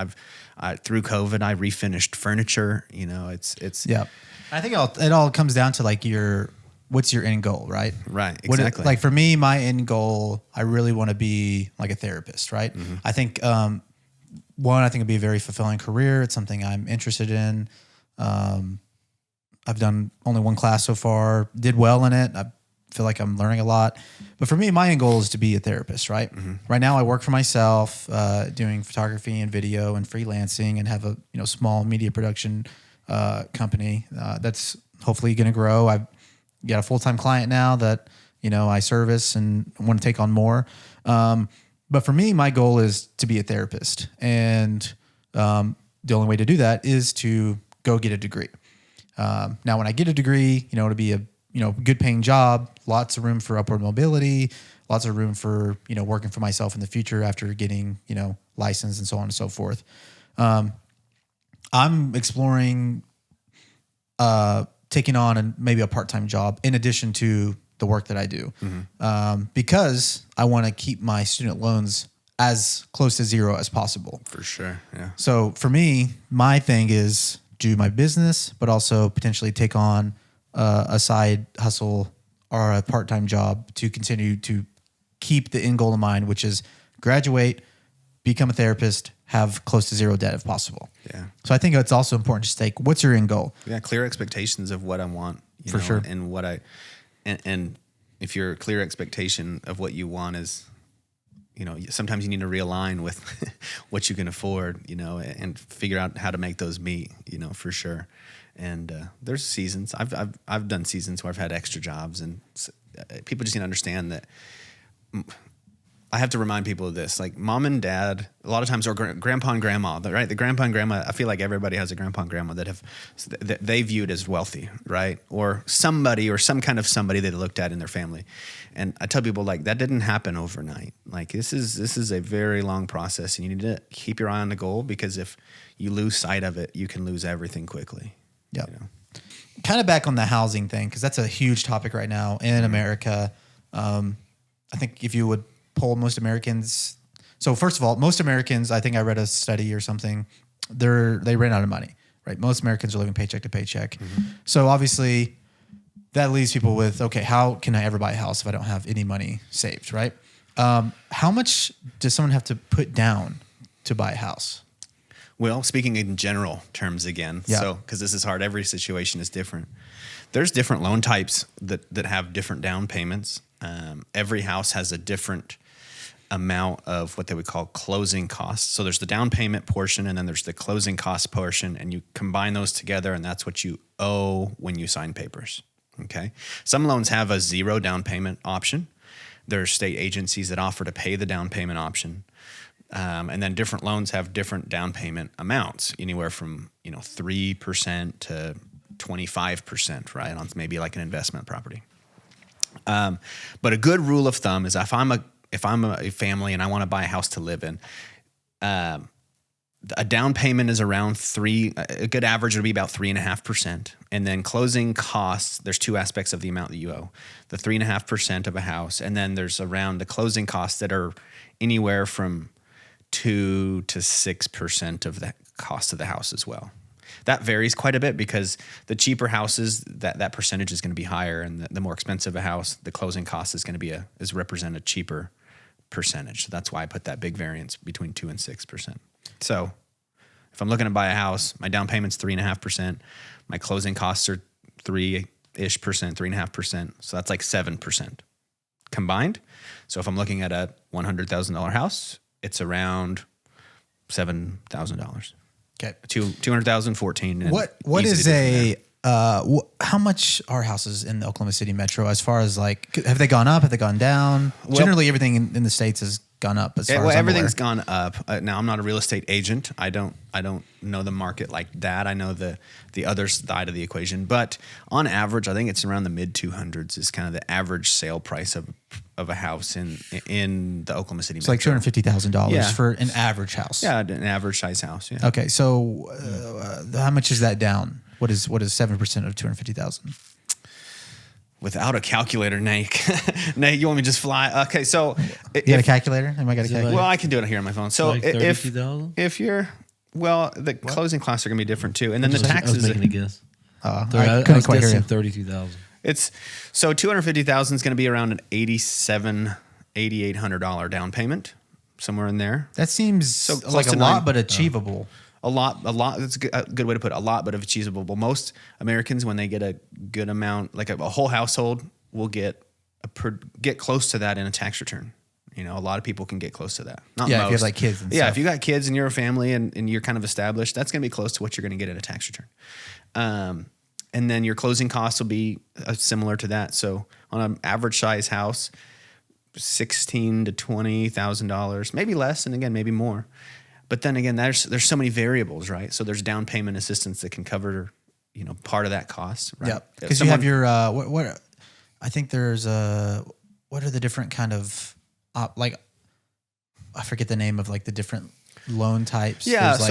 Through COVID, I refinished furniture. It's yeah. I think it all comes down to like what's your end goal, right? Right, exactly. Like for me, my end goal, I really want to be like a therapist, right? Mm-hmm. I think, I think it'd be a very fulfilling career. It's something I'm interested in. I've done only one class so far, did well in it. I feel like I'm learning a lot. But for me, my end goal is to be a therapist, right? Mm-hmm. Right now I work for myself, doing photography and video and freelancing, and have a small media production company that's hopefully going to grow. I've got a full-time client now that I service and want to take on more. But for me, my goal is to be a therapist, and the only way to do that is to go get a degree. Now, when I get a degree, to be a good paying job, lots of room for upward mobility, lots of room for working for myself in the future after getting licensed and so on and so forth. I'm exploring taking on maybe a part-time job in addition to the work that I do, because I want to keep my student loans as close to zero as possible. for sure. Yeah. So for me, my thing is do my business, but also potentially take on a side hustle or a part-time job to continue to keep the end goal in mind, which is graduate, become a therapist, have close to zero debt if possible. Yeah. So I think it's also important to take, what's your end goal? Yeah, clear expectations of what I want, For sure. and what and if your clear expectation of what you want is, sometimes you need to realign with what you can afford, and figure out how to make those meet, for sure. And there's seasons. I've done seasons where I've had extra jobs, and people just need to understand that. I have to remind people of this, like mom and dad, a lot of times, or grandpa and grandma, right? The grandpa and grandma, I feel like everybody has a grandpa and grandma that they viewed as wealthy, right? Or somebody, or some kind of somebody they looked at in their family. And I tell people, like, that didn't happen overnight. Like this is a very long process, and you need to keep your eye on the goal, because if you lose sight of it, you can lose everything quickly. Yeah. Kind of back on the housing thing, because that's a huge topic right now in America. I think if you would poll most Americans. So first of all, most Americans, I think I read a study or something, they ran out of money, right? Most Americans are living paycheck to paycheck. Mm-hmm. So obviously that leaves people with, okay, how can I ever buy a house if I don't have any money saved, right? How much does someone have to put down to buy a house? Well, speaking in general terms again, so because this is hard, every situation is different. There's different loan types that have different down payments. Every house has a different amount of what they would call closing costs. So there's the down payment portion, and then there's the closing cost portion, and you combine those together, and that's what you owe when you sign papers. Okay. Some loans have a zero down payment option. There are state agencies that offer to pay the down payment option. And then different loans have different down payment amounts, anywhere from 3% to 25%, right, on maybe like an investment property. But a good rule of thumb is if I'm a family and I want to buy a house to live in, a down payment is around a good average would be about 3.5%. And then closing costs, there's two aspects of the amount that you owe: the 3.5% of a house, and then there's around the closing costs that are anywhere from 2 to 6% of that cost of the house as well. That varies quite a bit because the cheaper houses, that percentage is going to be higher, and the more expensive a house, the closing cost is going to represent a cheaper percentage. So that's why I put that big variance between 2 and 6%. So if I'm looking to buy a house, my down payment's 3.5%. My closing costs are 3-ish percent, 3.5%. So that's like 7% combined. So if I'm looking at a $100,000 house, it's around $7,000. Okay. 200,000, 14. What is how much are houses in the Oklahoma City metro as far as like, have they gone up? Have they gone down? Well, generally everything in the States has gone up as far as I'm everything's aware. gone up. Now I'm not a real estate agent. I don't know the market like that. I know the other side of the equation, but on average, I think it's around the mid 200s is kind of the average sale price of a house in the Oklahoma City It's metro. like $250,000 Yeah. for an average house. Yeah, an average size house. Yeah. Okay. So how much is that down? What is 7% of 250,000? Without a calculator, Nate. Nate, you want me to just fly? Okay, so You got a calculator? Am I got a calculator? well, I can do it here on my phone. So Like if 32,000? the closing costs are going to be different too, and then the I was taxes. making a guess. I I couldn't was quite hear guessing you. 32,000. It's so 250,000 is going to be around an $8,800 down payment, somewhere in there. That seems So close like a to lot, nine. but achievable. A lot. That's a good way to put it. A lot, but achievable. Most Americans, when they get a good amount, like a whole household, will get close to that in a tax return. You know, a lot of people can get close to that. Not Yeah, most. if you have like kids and yeah, stuff. if you got kids and you're a family and you're kind of established, that's going to be close to what you're going to get in a tax return. And then your closing costs will be similar to that. So on an average size house, $16,000 to $20,000, maybe less, and again maybe more. But then again, there's so many variables, right? So there's down payment assistance that can cover, part of that cost, right? Yeah, because you have your what I think there's what are the different kind of like I forget the name of like the different loan types. Yeah, There's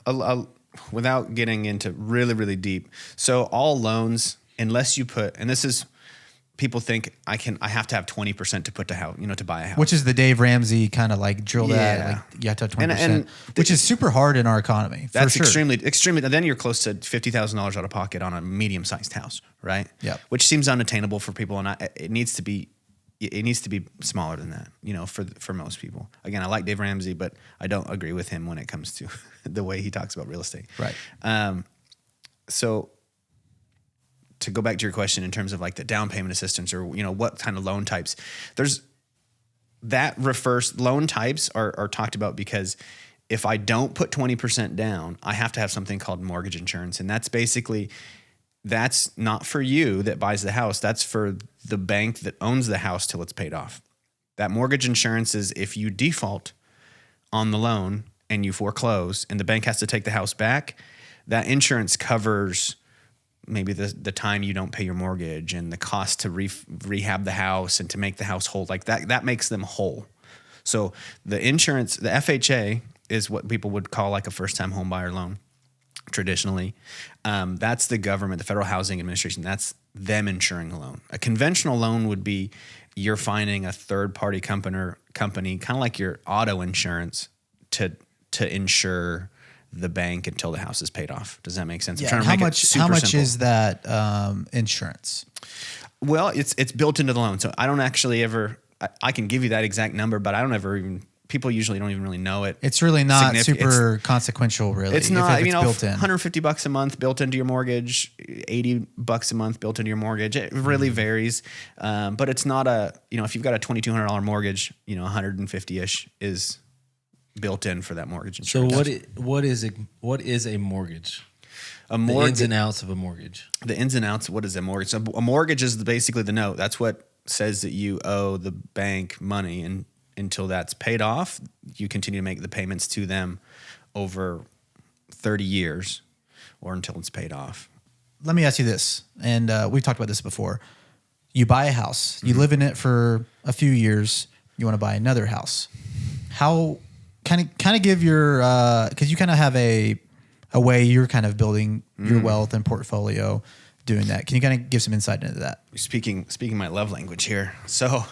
so without getting into really, really deep. So all loans, unless you put, and this is, people think I have to have 20% to put to house, to buy a house. which is the Dave Ramsey kind of like drill that. Yeah. Like you have to have 20%, And which is super hard in our economy. That's for sure. extremely. Then you're close to $50,000 out of pocket on a medium-sized house, right? Yeah. Which seems unattainable for people, and it needs to be smaller than that, for most people. Again, I like Dave Ramsey, but I don't agree with him when it comes to the way he talks about real estate. Right. So to go back to your question in terms of like the down payment assistance or what kind of loan types, loan types are talked about because if I don't put 20% down, I have to have something called mortgage insurance, and that's not for you that buys the house. That's for the bank that owns the house till it's paid off. That mortgage insurance is if you default on the loan and you foreclose and the bank has to take the house back, that insurance covers maybe the time you don't pay your mortgage and the cost to rehab the house and to make the house whole. Like that makes them whole. So the insurance, the FHA is what people would call like a first-time home buyer loan. Traditionally, that's the government, the Federal Housing Administration. That's them insuring the loan. A conventional loan would be you're finding a third-party company, kind of like your auto insurance, to insure the bank until the house is paid off. Does that make sense? Yeah. How much is that insurance? Well, it's built into the loan. So I don't actually ever. I can give you that exact number, but I don't ever even. People usually don't even really know it. It's really not super consequential, really. It's not, if it's built in. $150 a month built into your mortgage, $80 a month built into your mortgage. It really varies. But it's not if you've got a $2,200 mortgage, 150-ish is built in for that mortgage So insurance. what is a mortgage? The ins and outs of a mortgage. The ins and outs. What is a mortgage? So a mortgage is basically the note. That's what says that you owe the bank money, and until that's paid off, you continue to make the payments to them over 30 years or until it's paid off. Let me ask you this, and we've talked about this before. You buy a house, you live in it for a few years, you want to buy another house. How kind of give your because you kind of have a way you're kind of building your wealth and portfolio doing that. Can you kind of give some insight into that? Speaking my love language here. So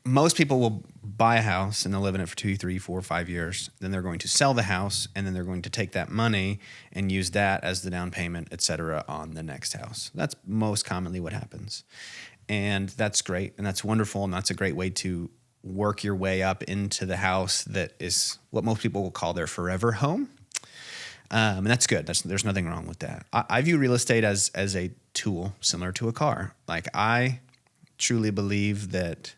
most people will buy a house and they'll live in it for 2, 3, 4, 5 years. Then they're going to sell the house, and then they're going to take that money and use that as the down payment, et cetera, on the next house. That's most commonly what happens. And that's great, and that's wonderful, and that's a great way to work your way up into the house that is what most people will call their forever home. And that's good. There's nothing wrong with that. I view real estate as a tool similar to a car. Like, I truly believe that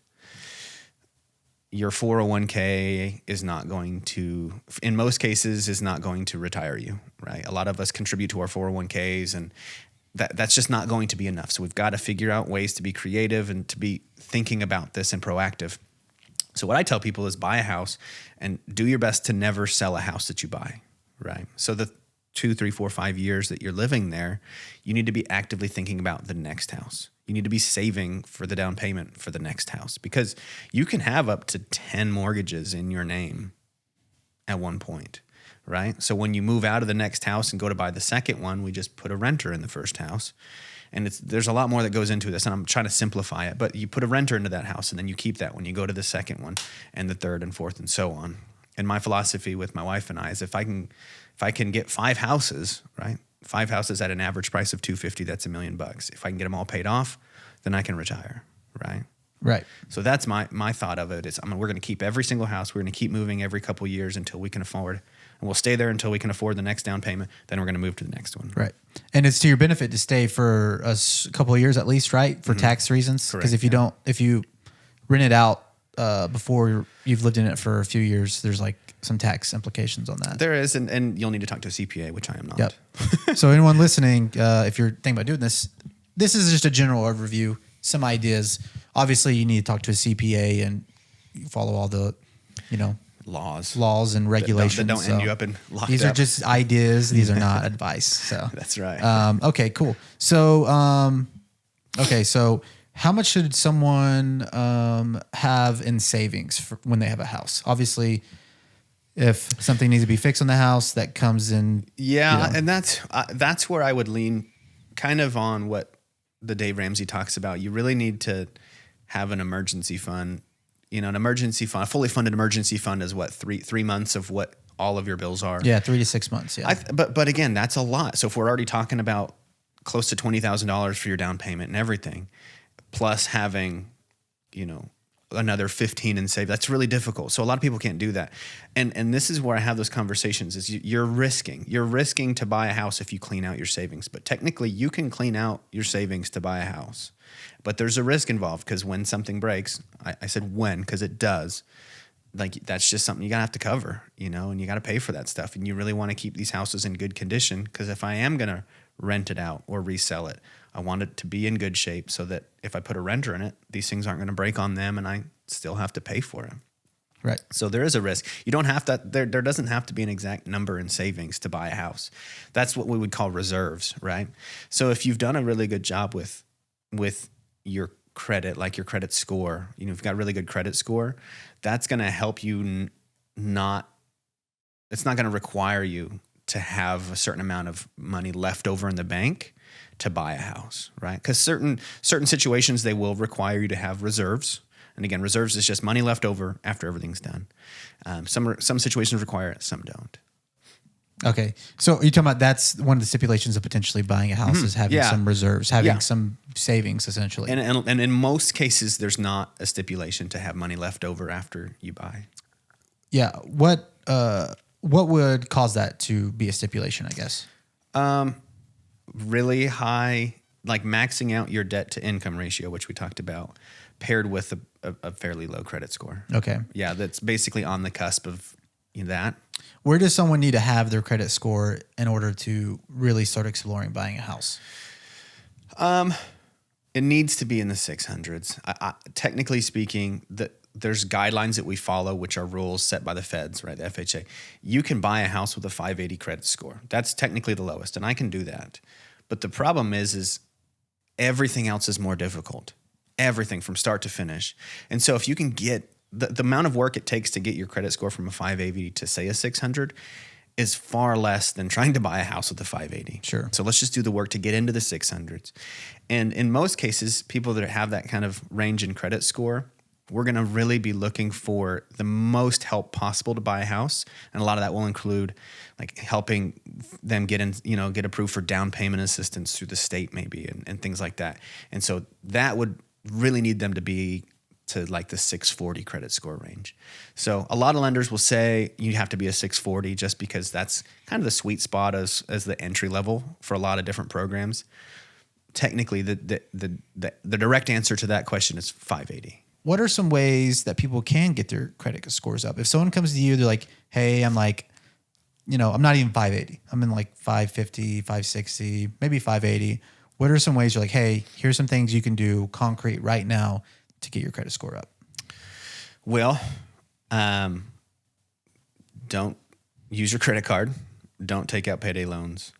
your 401k is not going to, in most cases, is not going to retire you, right? A lot of us contribute to our 401ks, and that's just not going to be enough. So we've got to figure out ways to be creative and to be thinking about this and proactive. So what I tell people is buy a house and do your best to never sell a house that you buy, right? So the 2, 3, 4, 5 years that you're living there, you need to be actively thinking about the next house. You need to be saving for the down payment for the next house, because you can have up to 10 mortgages in your name at one point, right? So when you move out of the next house and go to buy the second one, we just put a renter in the first house. And there's a lot more that goes into this, and I'm trying to simplify it, but you put a renter into that house, and then you keep that when you go to the second one and the third and fourth and so on. And my philosophy with my wife and I is if I can get 5 houses, right? 5 houses at an average price of $250, that's $1 million. If I can get them all paid off, then I can retire, right? Right. So that's my thought of it is, we're going to keep every single house. We're going to keep moving every couple of years until we can afford, and we'll stay there until we can afford the next down payment. Then we're going to move to the next one. Right. And it's to your benefit to stay for a couple of years at least, right? For tax reasons. Because if you rent it out before you've lived in it for a few years, there's like some tax implications on that. There is, and you'll need to talk to a CPA, which I am not. Yep. So anyone listening, if you're thinking about doing this is just a general overview, some ideas. Obviously, you need to talk to a CPA and follow all the, laws and regulations. That don't end you up in locked These are just ideas. These are not advice. So that's right. Okay, cool. So, so how much should someone have in savings for when they have a house? Obviously, if something needs to be fixed on the house, that comes in. Yeah, and that's where I would lean kind of on what the Dave Ramsey talks about. You really need to have an emergency fund. An emergency fund, a fully funded emergency fund is what, 3 months of what all of your bills are. Yeah, 3 to 6 months. Yeah, but again, that's a lot. So if we're already talking about close to $20,000 for your down payment and everything, plus having, another 15 in save, that's really difficult. So a lot of people can't do that. And this is where I have those conversations is you're risking to buy a house if you clean out your savings, but technically you can clean out your savings to buy a house, but there's a risk involved because when something breaks, I said when, because it does, like that's just something you gotta have to cover, and you gotta pay for that stuff. And you really want to keep these houses in good condition, because if I am gonna rent it out or resell it, I want it to be in good shape so that if I put a renter in it, these things aren't going to break on them and I still have to pay for it. Right. So there is a risk. You don't have to, there doesn't have to be an exact number in savings to buy a house. That's what we would call reserves, right? So if you've done a really good job with your credit, like your credit score, if you've got a really good credit score, that's going to help you it's not going to require you to have a certain amount of money left over in the bank to buy a house, right? Because certain situations, they will require you to have reserves. And again, reserves is just money left over after everything's done. Some situations require it, some don't. Okay. So you're talking about that's one of the stipulations of potentially buying a house is having some reserves, having some savings essentially. And in most cases, there's not a stipulation to have money left over after you buy. Yeah. What would cause that to be a stipulation, I guess? Really high, like maxing out your debt to income ratio, which we talked about, paired with a fairly low credit score. Okay. Yeah, that's basically on the cusp of that. Where does someone need to have their credit score in order to really start exploring buying a house? It needs to be in the 600s. Technically speaking, there's guidelines that we follow, which are rules set by the feds, right? The FHA. You can buy a house with a 580 credit score. That's technically the lowest, and I can do that. But the problem is everything else is more difficult. Everything from start to finish. And so if you can get the amount of work it takes to get your credit score from a 580 to say a 600 is far less than trying to buy a house with a 580. Sure. So let's just do the work to get into the 600s. And in most cases, people that have that kind of range in credit score, we're going to really be looking for the most help possible to buy a house. And a lot of that will include like helping them get approved for down payment assistance through the state maybe and things like that. And so that would really need them to be to like the 640 credit score range. So a lot of lenders will say you have to be a 640 just because that's kind of the sweet spot as the entry level for a lot of different programs. Technically, the direct answer to that question is 580. What are some ways that people can get their credit scores up? If someone comes to you, they're like, hey, I'm like, I'm not even 580. I'm in like 550, 560, maybe 580. What are some ways you're like, hey, here's some things you can do concrete right now to get your credit score up? Well, don't use your credit card. Don't take out payday loans.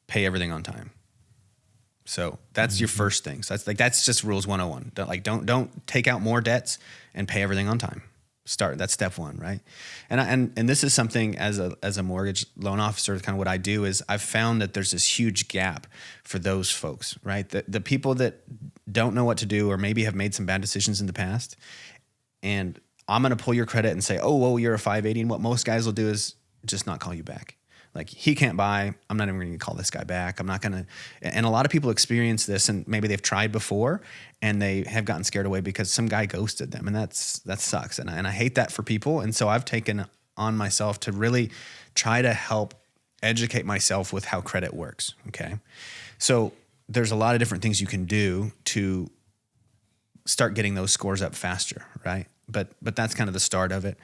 Pay everything on time. So that's your first thing. So that's just rules 101. Don't take out more debts and pay everything on time. That's step one, right? And this is something as a mortgage loan officer, kind of what I do is I've found that there's this huge gap for those folks, right? The people that don't know what to do or maybe have made some bad decisions in the past, and I'm going to pull your credit and say, oh, you're a 580. And what most guys will do is just not call you back. Like, he can't buy. I'm not even going to call this guy back. I'm not going to. And a lot of people experience this, and maybe they've tried before, and they have gotten scared away because some guy ghosted them, and that sucks. And I hate that for people. And so I've taken on myself to really try to help educate myself with how credit works. Okay, so there's a lot of different things you can do to start getting those scores up faster, right? But that's kind of the start of it.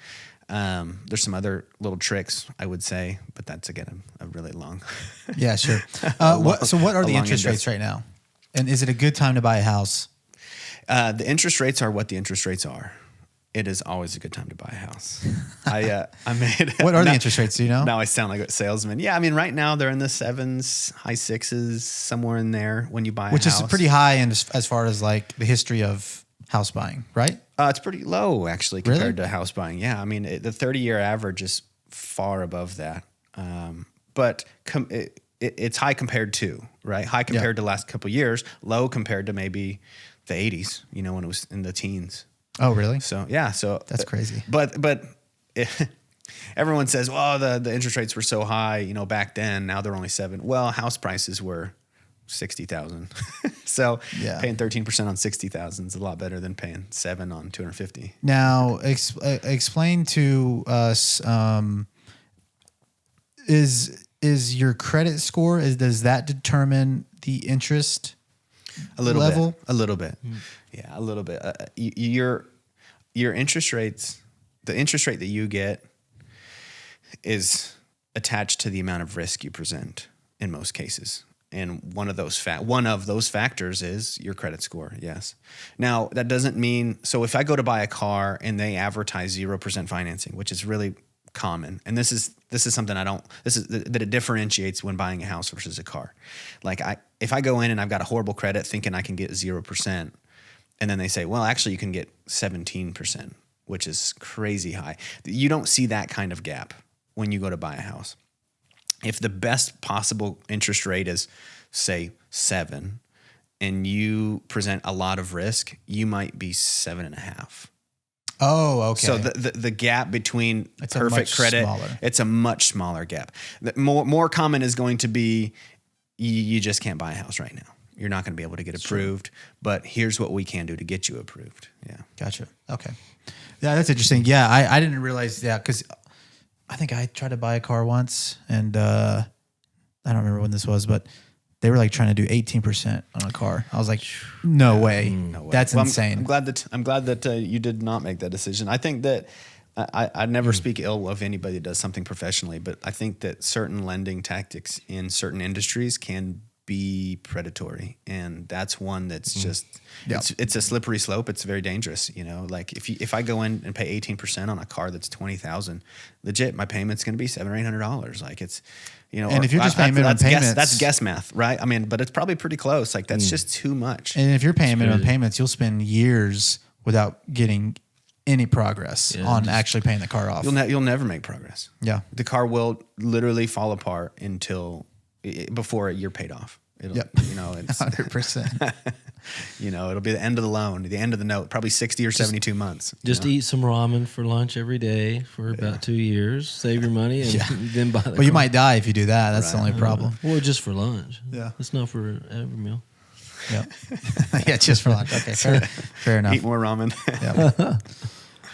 There's some other little tricks I would say, but that's again a really long. Yeah, sure. What are the interest rates right now? And is it a good time to buy a house? The interest rates are what the interest rates are. It is always a good time to buy a house. I made. What are the interest rates? Do you know? Now I sound like a salesman. Yeah, I mean right now they're in the 7s, high 6s, somewhere in there when you buy a house. Which is pretty high as far as like the history of house buying, right? It's pretty low actually compared to house buying. Yeah, I mean the 30-year average is far above that, but it's high compared to, right? High compared to the last couple of years, low compared to maybe the 80s. When it was in the teens. Oh, really? So yeah, that's crazy. But everyone says, well, the interest rates were so high, back then. Now they're only 7. Well, house prices were 60,000. So paying 13% on 60,000 is a lot better than paying 7 on 250. Now, explain to us, is your credit score, does that determine the interest level? A little bit. Yeah, a little bit. Your interest rates, the interest rate that you get is attached to the amount of risk you present in most cases. And one of those factors is your credit score. Yes. Now that doesn't mean, so if I go to buy a car and they advertise 0% financing, which is really common. And this is something that it differentiates when buying a house versus a car. Like if I go in and I've got a horrible credit thinking I can get 0%, and then they say, well, actually you can get 17%, which is crazy high. You don't see that kind of gap when you go to buy a house. If the best possible interest rate is, say, 7, and you present a lot of risk, you might be 7.5. Oh, okay. So the gap between perfect credit, it's a much smaller gap. The more common is going to be you just can't buy a house right now. You're not going to be able to get approved, but here's what we can do to get you approved. Yeah. Gotcha. Okay. Yeah, that's interesting. Yeah, I didn't realize that because I think I tried to buy a car once, and I don't remember when this was, but they were like trying to do 18% on a car. I was like, no way. No way. That's insane. I'm glad that you did not make that decision. I think that I never speak ill of anybody that does something professionally, but I think that certain lending tactics in certain industries can be predatory, and that's one that's just it's a slippery slope. It's very dangerous. Like if I go in and pay 18% on a car that's $20,000, legit, my payment's going to be $700 or $800. Like it's and if you're just paying minimum payments, that's guess math, right? I mean, but it's probably pretty close. Like that's just too much. And if you're paying minimum payments, you'll spend years without getting any progress on actually paying the car off. You'll never make progress. Yeah, the car will literally fall apart before you're paid off. It'll, Yep. it's 100%. it'll be the end of the loan, the end of the note, probably 60 or 72 months. Just eat some ramen for lunch every day for about 2 years. Save your money and then buy the Well, you might die if you do that. That's the Right. only problem. Well, just for lunch. Yeah. It's not for every meal. Yeah. Yeah, just for lunch. Okay, fair enough. Eat more ramen. Yeah.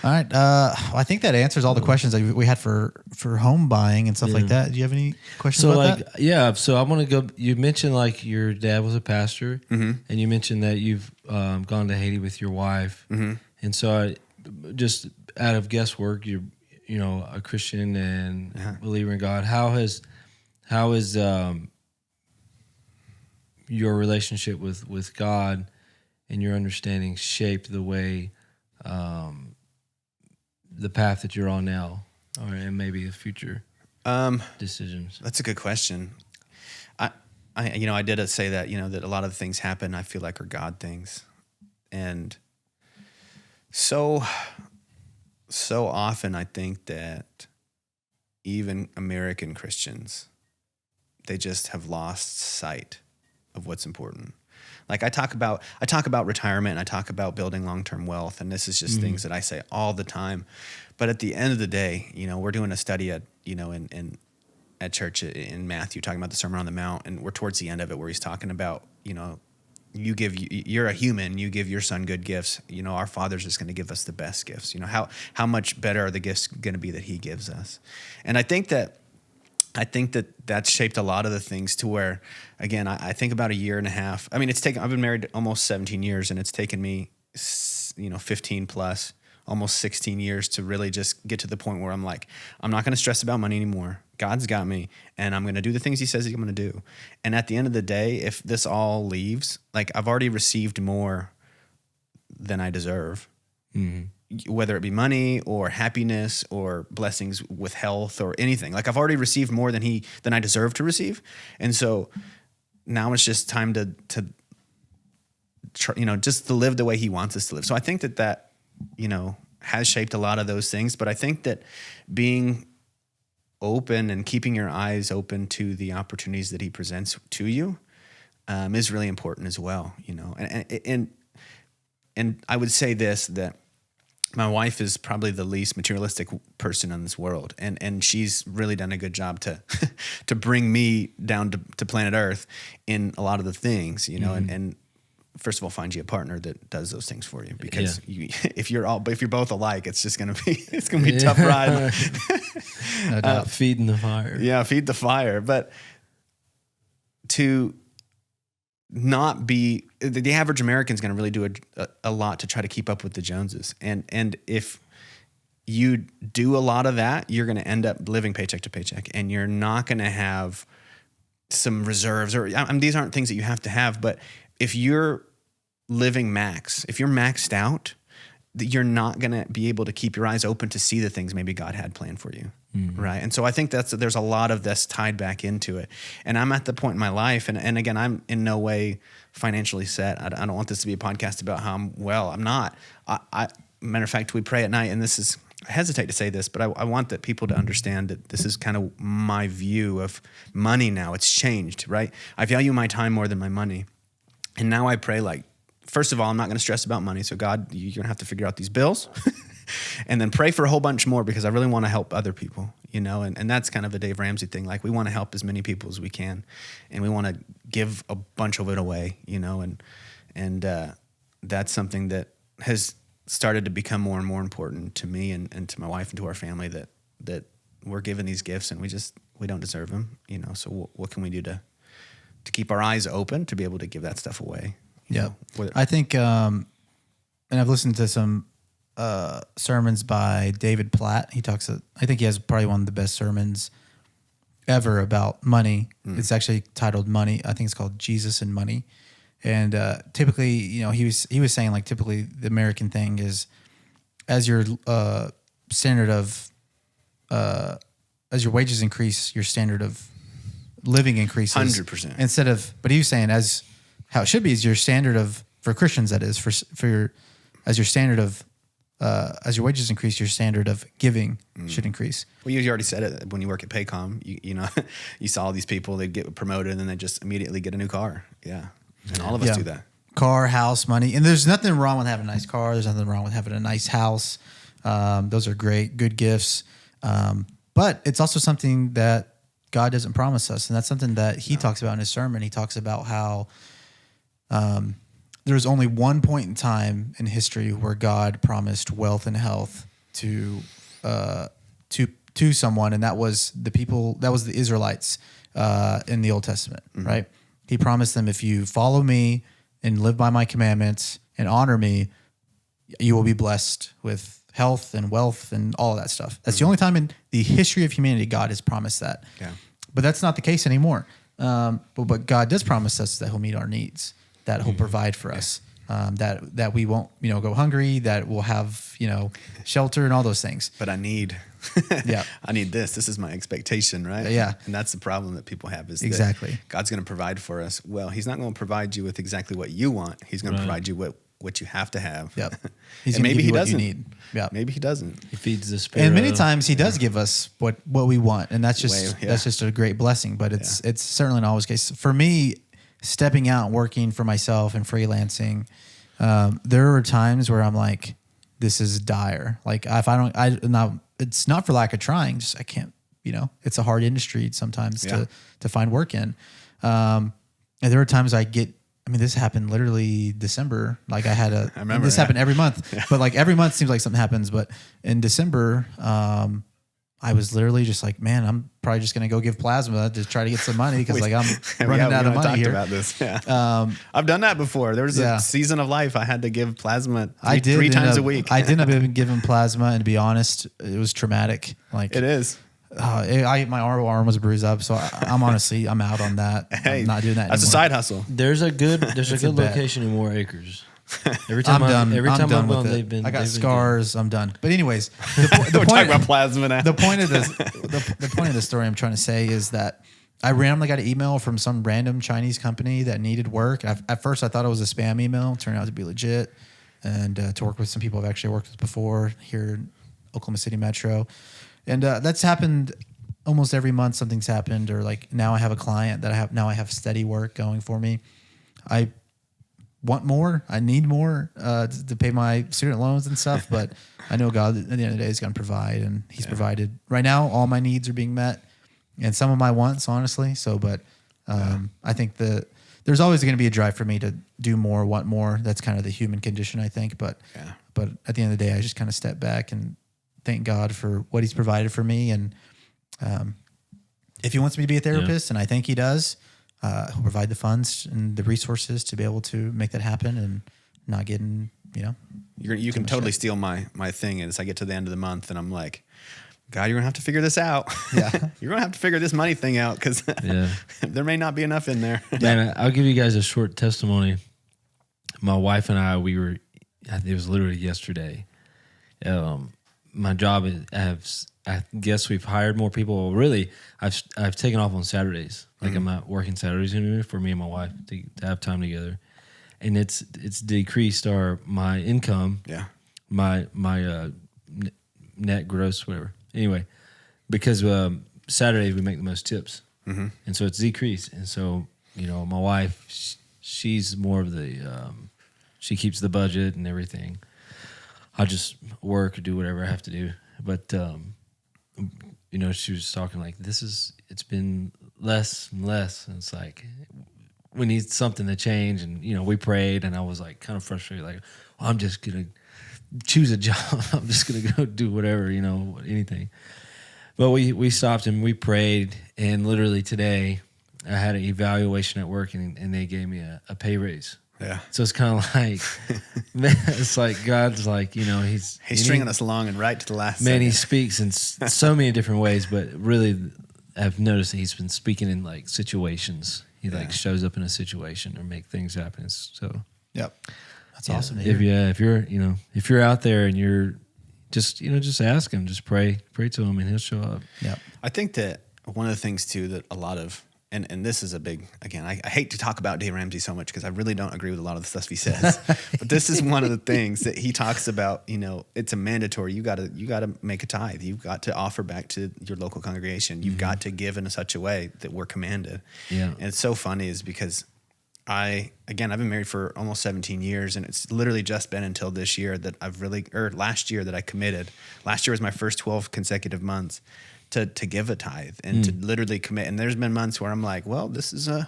All right. I think that answers all the questions that we had for home buying and stuff like that. Do you have any questions So about that? yeah, so I want to go. You mentioned like your dad was a pastor, and you mentioned that you've gone to Haiti with your wife, and so just out of guesswork, you're a Christian and believer in God. How has your relationship with God and your understanding shaped the way the path that you're on now, and maybe the future decisions? That's a good question. I did say that, that a lot of the things happen, I feel like are God things. And so often I think that even American Christians, they just have lost sight of what's important. Like I talk about retirement and I talk about building long-term wealth, and this is just things that I say all the time. But at the end of the day, we're doing a study at at church in Matthew, talking about the Sermon on the Mount, and we're towards the end of it where he's talking about, you're a human, you give your son good gifts. Our Father's just going to give us the best gifts. How much better are the gifts going to be that he gives us? And I think that that's shaped a lot of the things to where, again, I think about a year and a half. I mean, I've been married almost 17 years, and it's taken me, 15 plus, almost 16 years to really just get to the point where I'm like, I'm not going to stress about money anymore. God's got me, and I'm going to do the things he says I'm going to do. And at the end of the day, if this all leaves, like I've already received more than I deserve. Whether it be money or happiness or blessings with health or anything. Like I've already received more than I deserve to receive. And so now it's just time to just to live the way he wants us to live. So I think that has shaped a lot of those things, but I think that being open and keeping your eyes open to the opportunities that he presents to you is really important as well, and I would say this, that my wife is probably the least materialistic person in this world, and she's really done a good job to to bring me down to planet Earth in a lot of the things, and first of all, find you a partner that does those things for you, because if you're both alike, it's going to be a tough ride. No doubt. Feeding the fire. Yeah, feed the fire, but to not be the average American is going to really do a lot to try to keep up with the Joneses. And if you do a lot of that, you're going to end up living paycheck to paycheck, and you're not going to have some reserves, or these aren't things that you have to have, but if you're living if you're maxed out, you're not going to be able to keep your eyes open to see the things maybe God had planned for you. Right. And so I think there's a lot of this tied back into it. And I'm at the point in my life, and again, I'm in no way financially set. I don't want this to be a podcast about how I'm not. Matter of fact, we pray at night, and I hesitate to say this, but I want that people to understand that this is kind of my view of money now. It's changed, right? I value my time more than my money. And now I pray, like, first of all, I'm not going to stress about money. So God, you're going to have to figure out these bills. And then pray for a whole bunch more, because I really want to help other people, and that's kind of a Dave Ramsey thing. Like, we want to help as many people as we can, and we want to give a bunch of it away, and that's something that has started to become more and more important to me and to my wife and to our family, that we're given these gifts and we don't deserve them, so what can we do to keep our eyes open to be able to give that stuff away? Yeah. I think, and I've listened to some sermons by David Platt. I think he has probably one of the best sermons ever about money. It's actually titled Money. I think it's called Jesus and Money. And typically, he was saying, like, typically the American thing is, as your standard of as your wages increase, your standard of living increases 100%. But he was saying, as how it should be, is your standard of, for Christians, that is, as your standard of as your wages increase, your standard of giving should increase. Well, you already said it when you work at Paycom. You know, you saw all these people, they get promoted and then they just immediately get a new car. Yeah. And all of us do that. Car, house, money. And there's nothing wrong with having a nice car. There's nothing wrong with having a nice house. Those are great, good gifts. But it's also something that God doesn't promise us. And that's something that he talks about in his sermon. He talks about how there was only one point in time in history where God promised wealth and health to someone, and that was the Israelites in the Old Testament, right? He promised them, if you follow me and live by my commandments and honor me, you will be blessed with health and wealth and all of that stuff. That's the only time in the history of humanity God has promised that. Yeah. But that's not the case anymore. But God does promise us that he'll meet our needs, that he'll provide for us, that we won't, go hungry, that we'll have, shelter and all those things. But I need this. This is my expectation, right? Yeah. And that's the problem that people have is exactly. that God's going to provide for us. Well, he's not going to provide you with exactly what you want. He's going to provide you what you have to have. Yep. He's and maybe he doesn't. You need. Yep. Maybe he doesn't. He feeds the spirit. And many times he does give us what we want, and that's just a great blessing. But it's certainly not always the case. For me, stepping out and working for myself and freelancing, there are times where I'm like, this is dire. Like if it's not for lack of trying, just I can't. It's a hard industry sometimes to find work in. And there are times I get. I mean, this happened literally December. Like I had I remember this happened every month, but like every month seems like something happens. But in December, I was literally just like, man, I'm probably just going to go give plasma to try to get some money because like I'm running out of money here. About this. Yeah. I've done that before. There was a season of life I had to give plasma three times a week. I didn't have been given plasma, and to be honest, it was traumatic. Like it is. My arm was bruised up, so I'm out on that. Hey, I'm not doing that. That's anymore. a side hustle. There's a good location in More Acres. Every time I'm done. Every time I'm done I've with gone, it. I got scars. I'm done. But anyways, we're talking about plasma now. The point of this, the point of the story I'm trying to say is that I randomly got an email from some random Chinese company that needed work. At first, I thought it was a spam email. It turned out to be legit, and to work with some people I've actually worked with before here in Oklahoma City Metro. And that's happened almost every month. Something's happened, or like now I have a client that I have steady work going for me. I want more. I need more to pay my student loans and stuff. But I know God at the end of the day is going to provide, and He's provided. Right now, all my needs are being met, and some of my wants, honestly. So, but I think there's always going to be a drive for me to do more, want more. That's kind of the human condition, I think. But at the end of the day, I just kind of step back and thank God for what He's provided for me. And if He wants me to be a therapist, and I think He does, He'll provide the funds and the resources to be able to make that happen and not getting, You can totally steal my thing as I get to the end of the month and I'm like, God, you're going to have to figure this out. Yeah. You're going to have to figure this money thing out because there may not be enough in there. Man, I'll give you guys a short testimony. My wife and I it was literally yesterday. My job I guess we've hired more people. Well, really, I've taken off on Saturdays. Like I'm not working Saturdays anymore for me and my wife to have time together, and it's decreased my income. Yeah, my net gross whatever. Anyway, because Saturdays we make the most tips, and so it's decreased. And so my wife, she's more of the she keeps the budget and everything. I just work or do whatever I have to do. But, she was talking like, it's been less and less. And it's like, we need something to change. And, we prayed and I was like kind of frustrated. Like, well, I'm just going to choose a job. I'm just going to go do whatever, anything. But we stopped and we prayed. And literally today I had an evaluation at work and they gave me a pay raise. Yeah. So it's kind of like, man, it's like God's like, He's stringing us along and right to the last man, second. He speaks in so many different ways, but really I've noticed that He's been speaking in like situations. He like shows up in a situation or make things happen. So, that's awesome to hear. If you're out there and you're just ask Him, just pray to Him and He'll show up. Yeah. I think that one of the things too, that a lot of and this is a big, again, I hate to talk about Dave Ramsey so much because I really don't agree with a lot of the stuff he says, but this is one of the things that he talks about. It's a mandatory. You gotta make a tithe. You've got to offer back to your local congregation. You've got to give in such a way that we're commanded. Yeah. And it's so funny is because I've been married for almost 17 years, and it's literally just been until this year that last year that I committed. Last year was my first 12 consecutive months to give a tithe and to literally commit. And there's been months where I'm like, well, this is a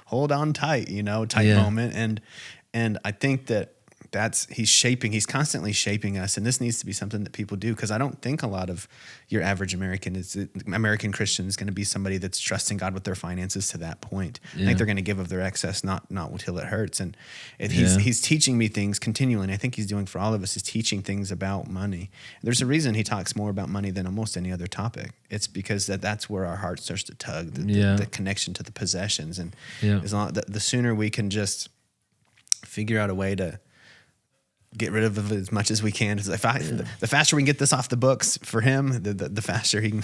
hold on tight, moment. And I think that he's constantly shaping us. And this needs to be something that people do. Cause I don't think a lot of your average American Christian is going to be somebody that's trusting God with their finances to that point. I think they're going to give of their excess, not until it hurts. And he's teaching me things continually. And I think he's doing for all of us is teaching things about money. There's a reason he talks more about money than almost any other topic. It's because that's where our heart starts to tug, the connection to the possessions. And as long, the sooner we can just figure out a way to get rid of as much as we can. The faster we can get this off the books for him, the faster he can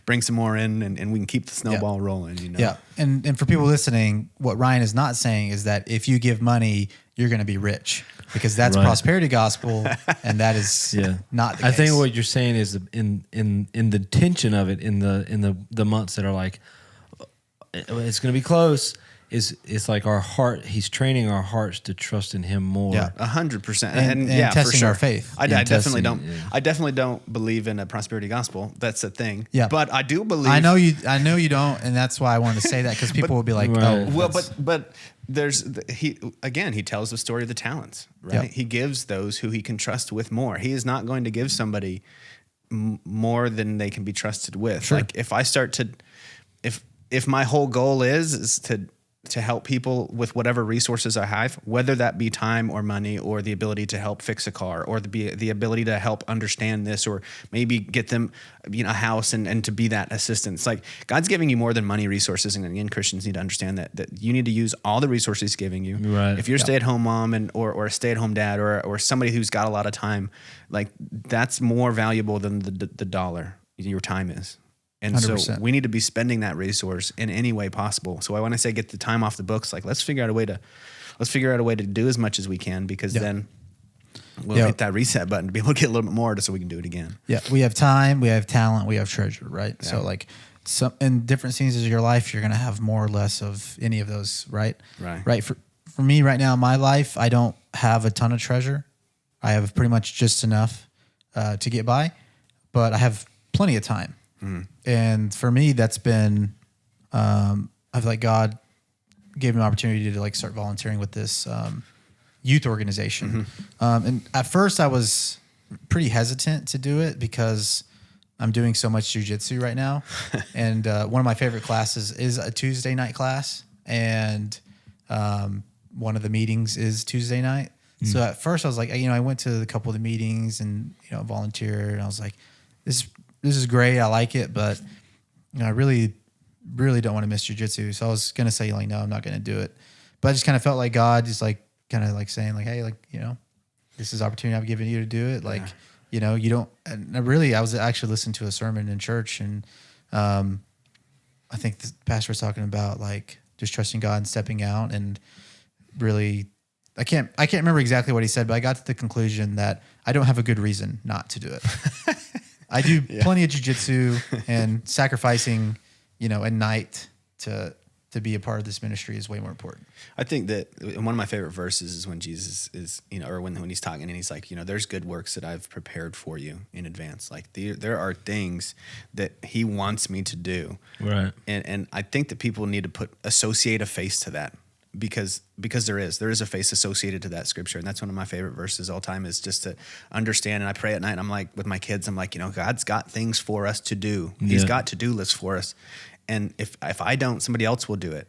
bring some more in, and we can keep the snowball rolling. Yeah, and for people listening, what Ryan is not saying is that if you give money, you're going to be rich, because that's prosperity gospel, and that is not the case. I think what you're saying is in the tension of it, in the months that are like, it's going to be close. It's like our heart. He's training our hearts to trust in Him more. Yeah, 100%, and testing for sure. our faith. I definitely don't. Yeah. I definitely don't believe in a prosperity gospel. That's a thing. Yeah, but I do believe. I know you don't, and that's why I wanted to say that, because people will be like, "Oh, well." But he tells the story of the talents, right? Yep. He gives those who he can trust with more. He is not going to give somebody more than they can be trusted with. Sure. Like if I start to, if my whole goal is to help people with whatever resources I have, whether that be time or money or the ability to help fix a car or the ability to help understand this or maybe get them a house and to be that assistance. Like God's giving you more than money, resources, and Christians need to understand that you need to use all the resources He's giving you. Right. If you're a stay-at-home mom or a stay-at-home dad or somebody who's got a lot of time, like that's more valuable than the dollar your time is. And 100%. So we need to be spending that resource in any way possible. So when I say get the time off the books, like let's figure out a way to do as much as we can, because then we'll hit that reset button to be able to get a little bit more so we can do it again. Yeah. We have time, we have talent, we have treasure, right? Yeah. So like in different seasons of your life, you're going to have more or less of any of those, right? Right. For me right now in my life, I don't have a ton of treasure. I have pretty much just enough to get by, but I have plenty of time. Mm. And for me, that's been, I feel like God gave me an opportunity to like start volunteering with this youth organization. Mm-hmm. And at first I was pretty hesitant to do it because I'm doing so much jujitsu right now. And one of my favorite classes is a Tuesday night class. And one of the meetings is Tuesday night. Mm. So at first I was like, I went to a couple of the meetings and, volunteered, and I was like, this is great. I like it, but I really, really don't want to miss jiu-jitsu. So I was going to say like, no, I'm not going to do it. But I just kind of felt like God just like, kind of like saying like, hey, like, this is opportunity I've given you to do it. Like, you don't, and I was actually listening to a sermon in church, and I think the pastor was talking about like just trusting God and stepping out, and really, I can't remember exactly what he said, but I got to the conclusion that I don't have a good reason not to do it. I do plenty of jiu-jitsu, and sacrificing, at night to be a part of this ministry is way more important. I think that one of my favorite verses is when Jesus is, or when he's talking and he's like, there's good works that I've prepared for you in advance. Like there are things that He wants me to do. Right. And I think that people need to associate a face to that. Because there is a face associated to that scripture. And that's one of my favorite verses all time, is just to understand. And I pray at night, and I'm like, with my kids, I'm like, God's got things for us to do. Yeah. He's got to-do lists for us. And if I don't, somebody else will do it.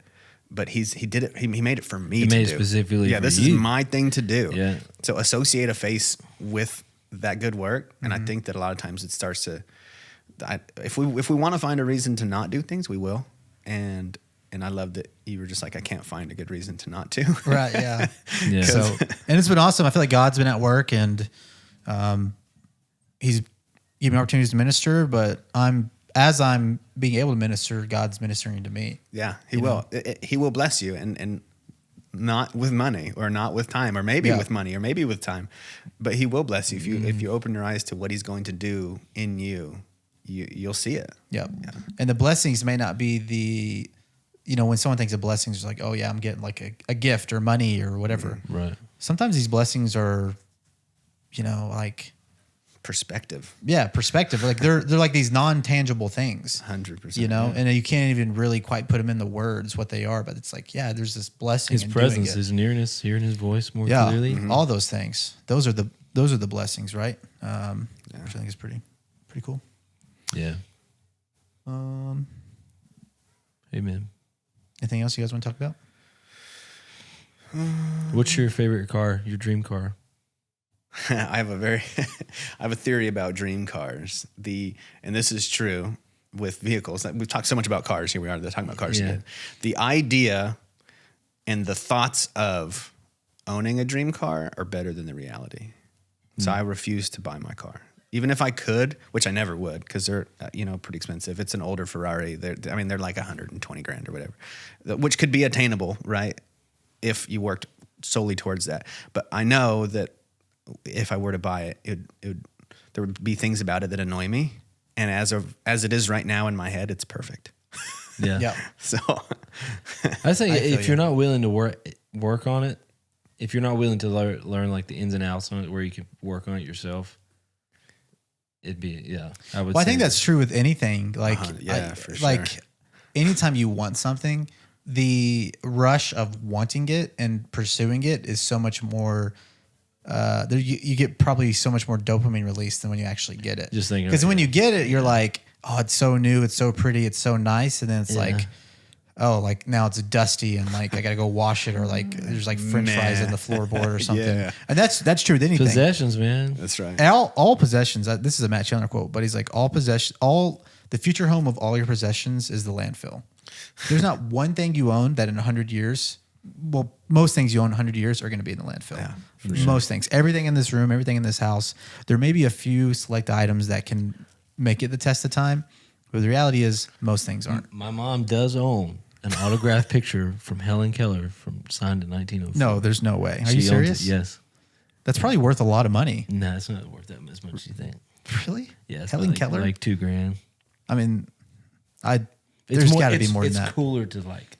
But he did it. He made it for me to do. He made it specifically for you. Yeah, this is my thing to do. Yeah. So associate a face with that good work. And I think that a lot of times it starts to, if we want to find a reason to not do things, we will. And I love that you were just like, I can't find a good reason to not to. Right, yeah. Yeah. So, and it's been awesome. I feel like God's been at work, and He's given me opportunities to minister, but I'm as I'm being able to minister, God's ministering to me. Yeah, he will. He will bless you, and not with money, or not with time, or maybe with money, or maybe with time, but he will bless you if you open your eyes to what he's going to do in you. You'll see it. Yep. Yeah. And the blessings may not be the, when someone thinks of blessings, it's like, oh yeah, I'm getting like a gift or money or whatever. Right. Sometimes these blessings are, like perspective. Yeah, perspective. Like they're like these non-tangible things. 100%. And you can't even really quite put them into words what they are, but it's like, yeah, there's this blessing. His in presence, doing it. his nearness, hearing his voice more Yeah, clearly. all those things. Those are the blessings, right? Which I think is pretty cool. Yeah. Amen. Anything else you guys want to talk about? What's your favorite car? Your dream car? I have a theory about dream cars. And this is true with vehicles. We've talked so much about cars. Here we are. They're talking about cars again. The idea and the thoughts of owning a dream car are better than the reality. So I refuse to buy my car, even if I could, which I never would, because they're pretty expensive. It's an older Ferrari. They're like $120,000 or whatever, which could be attainable, right? If you worked solely towards that. But I know that if I were to buy it, there would be things about it that annoy me. And as it is right now in my head, it's perfect. Yeah. Yeah. So I think if you're not willing to work on it, if you're not willing to learn like the ins and outs on it, where you can work on it yourself, it'd be I would. Well, I think that's true with anything. Like for sure. Like anytime you want something, the rush of wanting it and pursuing it is so much more. You get probably so much more dopamine release than when you actually get it. Just thinking, because when you get it, you're like, oh, it's so new, it's so pretty, it's so nice, and then it's like, oh, like now it's dusty and like I gotta go wash it, or like there's like French fries in the floorboard or something. And that's true with anything. Possessions, man. That's right. And all possessions. This is a Matt Chandler quote, but he's like, the future home of all your possessions is the landfill. There's not one thing you own that in 100 years. Well, most things you own in 100 years are going to be in the landfill. Yeah, for sure. Most things. Everything in this room, everything in this house. There may be a few select items that can make it the test of time, but the reality is most things aren't. My mom does own an autographed picture from Helen Keller signed in 1904. No, there's no way. Are you serious? Yes. That's probably worth a lot of money. No, it's not worth that as much as you think. Really? Yeah. Helen Keller? Like $2,000. I mean, there's got to be more than that. It's cooler to like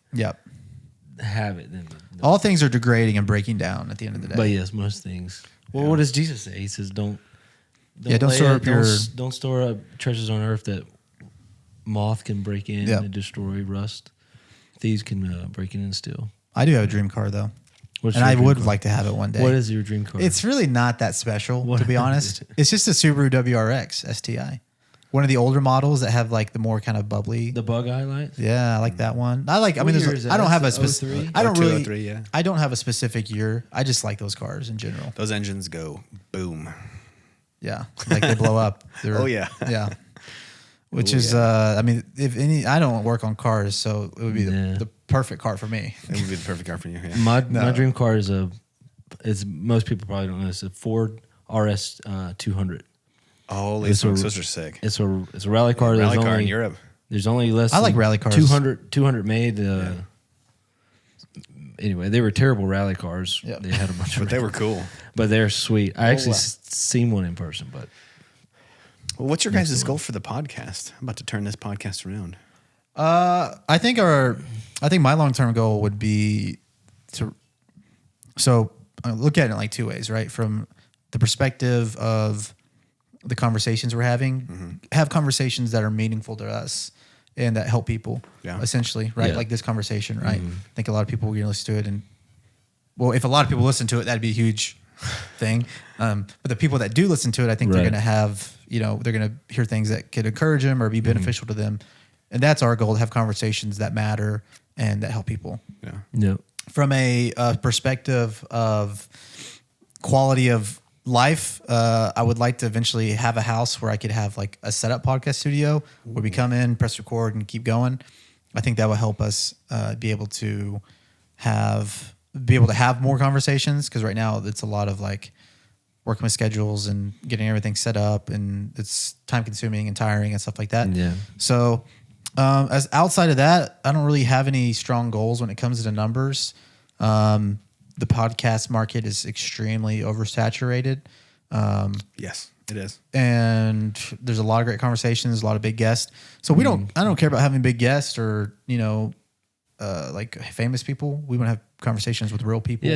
have it than all things are degrading and breaking down at the end of the day. But yes, most things. Well, what does Jesus say? He says, don't store up treasures on earth that moth can break in and destroy, rust. Thieves can break in and steal. I do have a dream car though. And I would like to have it one day. What is your dream car? It's really not that special, to be honest. It's just a Subaru WRX STI. One of the older models that have like the more kind of bubbly. The bug eye lights? Yeah, I like that one. I don't have a specific. I don't have a specific year. I just like those cars in general. Those engines go boom. Yeah, like they blow up. Yeah. Which is, I don't work on cars, so it would be the perfect car for me. It would be the perfect car for you. Yeah. My dream car is most people probably don't know this, a Ford RS 200. Holy smokes, those are sick. It's a rally car. Rally car in Europe. There's only less. I like rally cars. 200 made. Anyway, they were terrible rally cars. Yep. They had a bunch, but they were cool. But they're sweet. I actually seen one in person. But what's your guys' goal for the podcast? I'm about to turn this podcast around. I think my long-term goal would be to. So I look at it in like two ways, right? From the perspective of the conversations we're having, have conversations that are meaningful to us and that help people, essentially, right? Yeah. Like this conversation, right? I think a lot of people are going to listen to it. And, well, if a lot of people listen to it, that'd be a huge thing. But the people that do listen to it, I think they're going to have, they're going to hear things that could encourage them or be beneficial to them. And that's our goal, to have conversations that matter and that help people. Yeah. From a perspective of quality of life, I would like to eventually have a house where I could have like a setup podcast studio where we come in, press record, and keep going. I think that will help us be able to have more conversations, because right now it's a lot of like working with schedules and getting everything set up, and it's time consuming and tiring and stuff like that. Yeah. So as outside of that, I don't really have any strong goals when it comes to numbers. The podcast market is extremely oversaturated. Yes, it is. And there's a lot of great conversations, a lot of big guests. So I don't care about having big guests or, like famous people. We want to have conversations with real people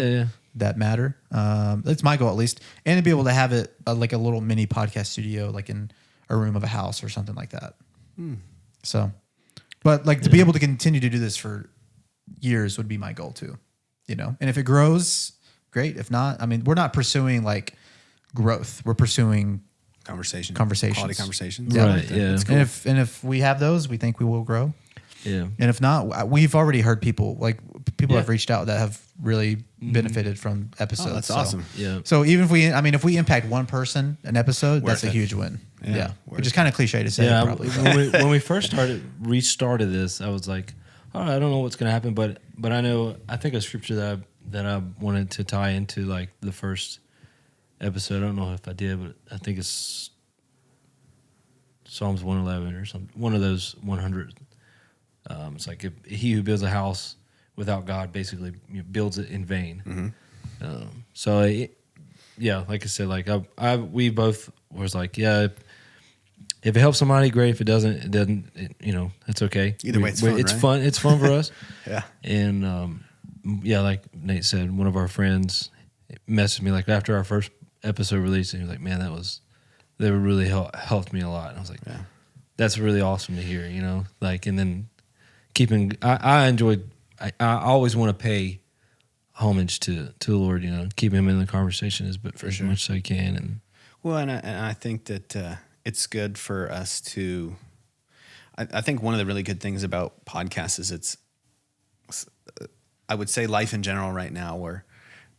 that matter. That's my goal at least. And to be able to have it like a little mini podcast studio, like in a room of a house or something like that. So, but like to be able to continue to do this for years would be my goal too, and if it grows, great. If not, I mean, we're not pursuing like growth. We're pursuing conversations, quality conversations. Yeah. Right. Yeah. Cool. And if we have those, we think we will grow. Yeah. And if not, we've already heard people have reached out that have really benefited from episodes. Oh, that's awesome. Yeah. So even if we impact one person an episode, that's a huge win. Yeah. Which is kind of cliche to say. Yeah. Probably. When we first restarted this, I was like, all right, I don't know what's going to happen, but I think a scripture that I wanted to tie into like the first episode. I don't know if I did, but I think it's Psalms 111 or something. One of those 100. It's like if he who builds a house without God basically builds it in vain. Like I said, like we both was like, yeah, if it helps somebody, great. If it doesn't, it doesn't. It's okay. Either way, it's fun. It's right? fun. It's fun for us. Yeah. And like Nate said, one of our friends messaged me like after our first episode release, and he was like, "Man, that really helped me a lot." And I was like, yeah. That's really awesome to hear. Like, and then I enjoyed. I always want to pay homage to the Lord. Keep him in the conversation as much as I can. And I think that it's good for us to. I think one of the really good things about podcasts is I would say life in general right now, where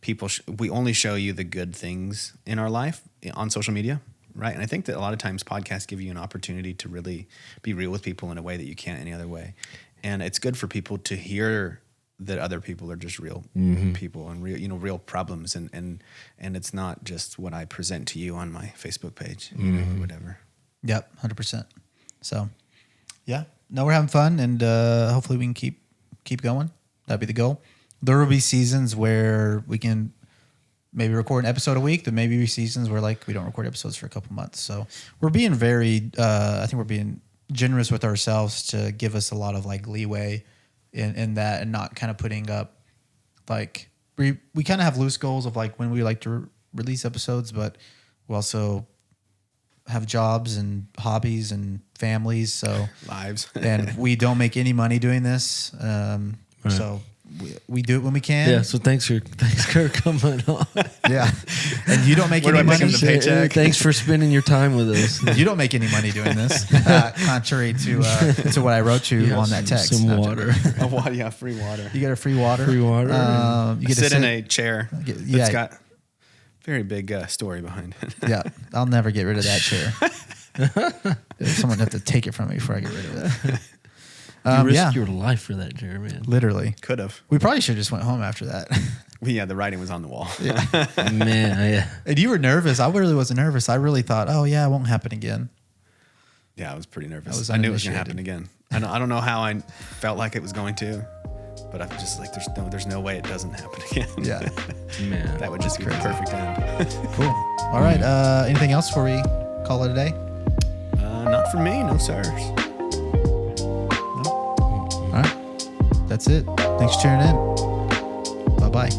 people we only show you the good things in our life on social media, right? And I think that a lot of times podcasts give you an opportunity to really be real with people in a way that you can't any other way. And it's good for people to hear that other people are just real people and real problems, and it's not just what I present to you on my Facebook page, or whatever. Yep, 100%. So, yeah, we're having fun, and hopefully we can keep going. That'd be the goal. There will be seasons where we can maybe record an episode a week. There may be seasons where like we don't record episodes for a couple months. So we're being I think we're being generous with ourselves to give us a lot of like leeway in that, and not kind of putting up like we kind of have loose goals of like when we like to release episodes, but we also have jobs and hobbies and families, so lives, and we don't make any money doing this. So we do it when we can. Yeah. So thanks for coming on. Yeah. And you don't make any money. Thanks for spending your time with us. You don't make any money doing this, contrary to what I wrote you on that text. Some water. Free water. You get a free water. Free water. You get sit in a chair that's got very big story behind it. Yeah. I'll never get rid of that chair. Someone have to take it from me before I get rid of it. You risked your life for that chair, man. Literally. Could have. We probably should have just went home after that. Yeah, the writing was on the wall. Yeah. Man, yeah. And you were nervous. I really wasn't nervous. I really thought, oh yeah, it won't happen again. Yeah, I was pretty nervous. I knew it was going to happen again. I don't know how I felt like it was going to, but I'm just like, there's no way it doesn't happen again. Yeah. Man. That would just be the perfect end. Cool. All right. Anything else before we call it a day? Not for me. No, sirs. All right. That's it. Thanks for tuning in. Bye-bye.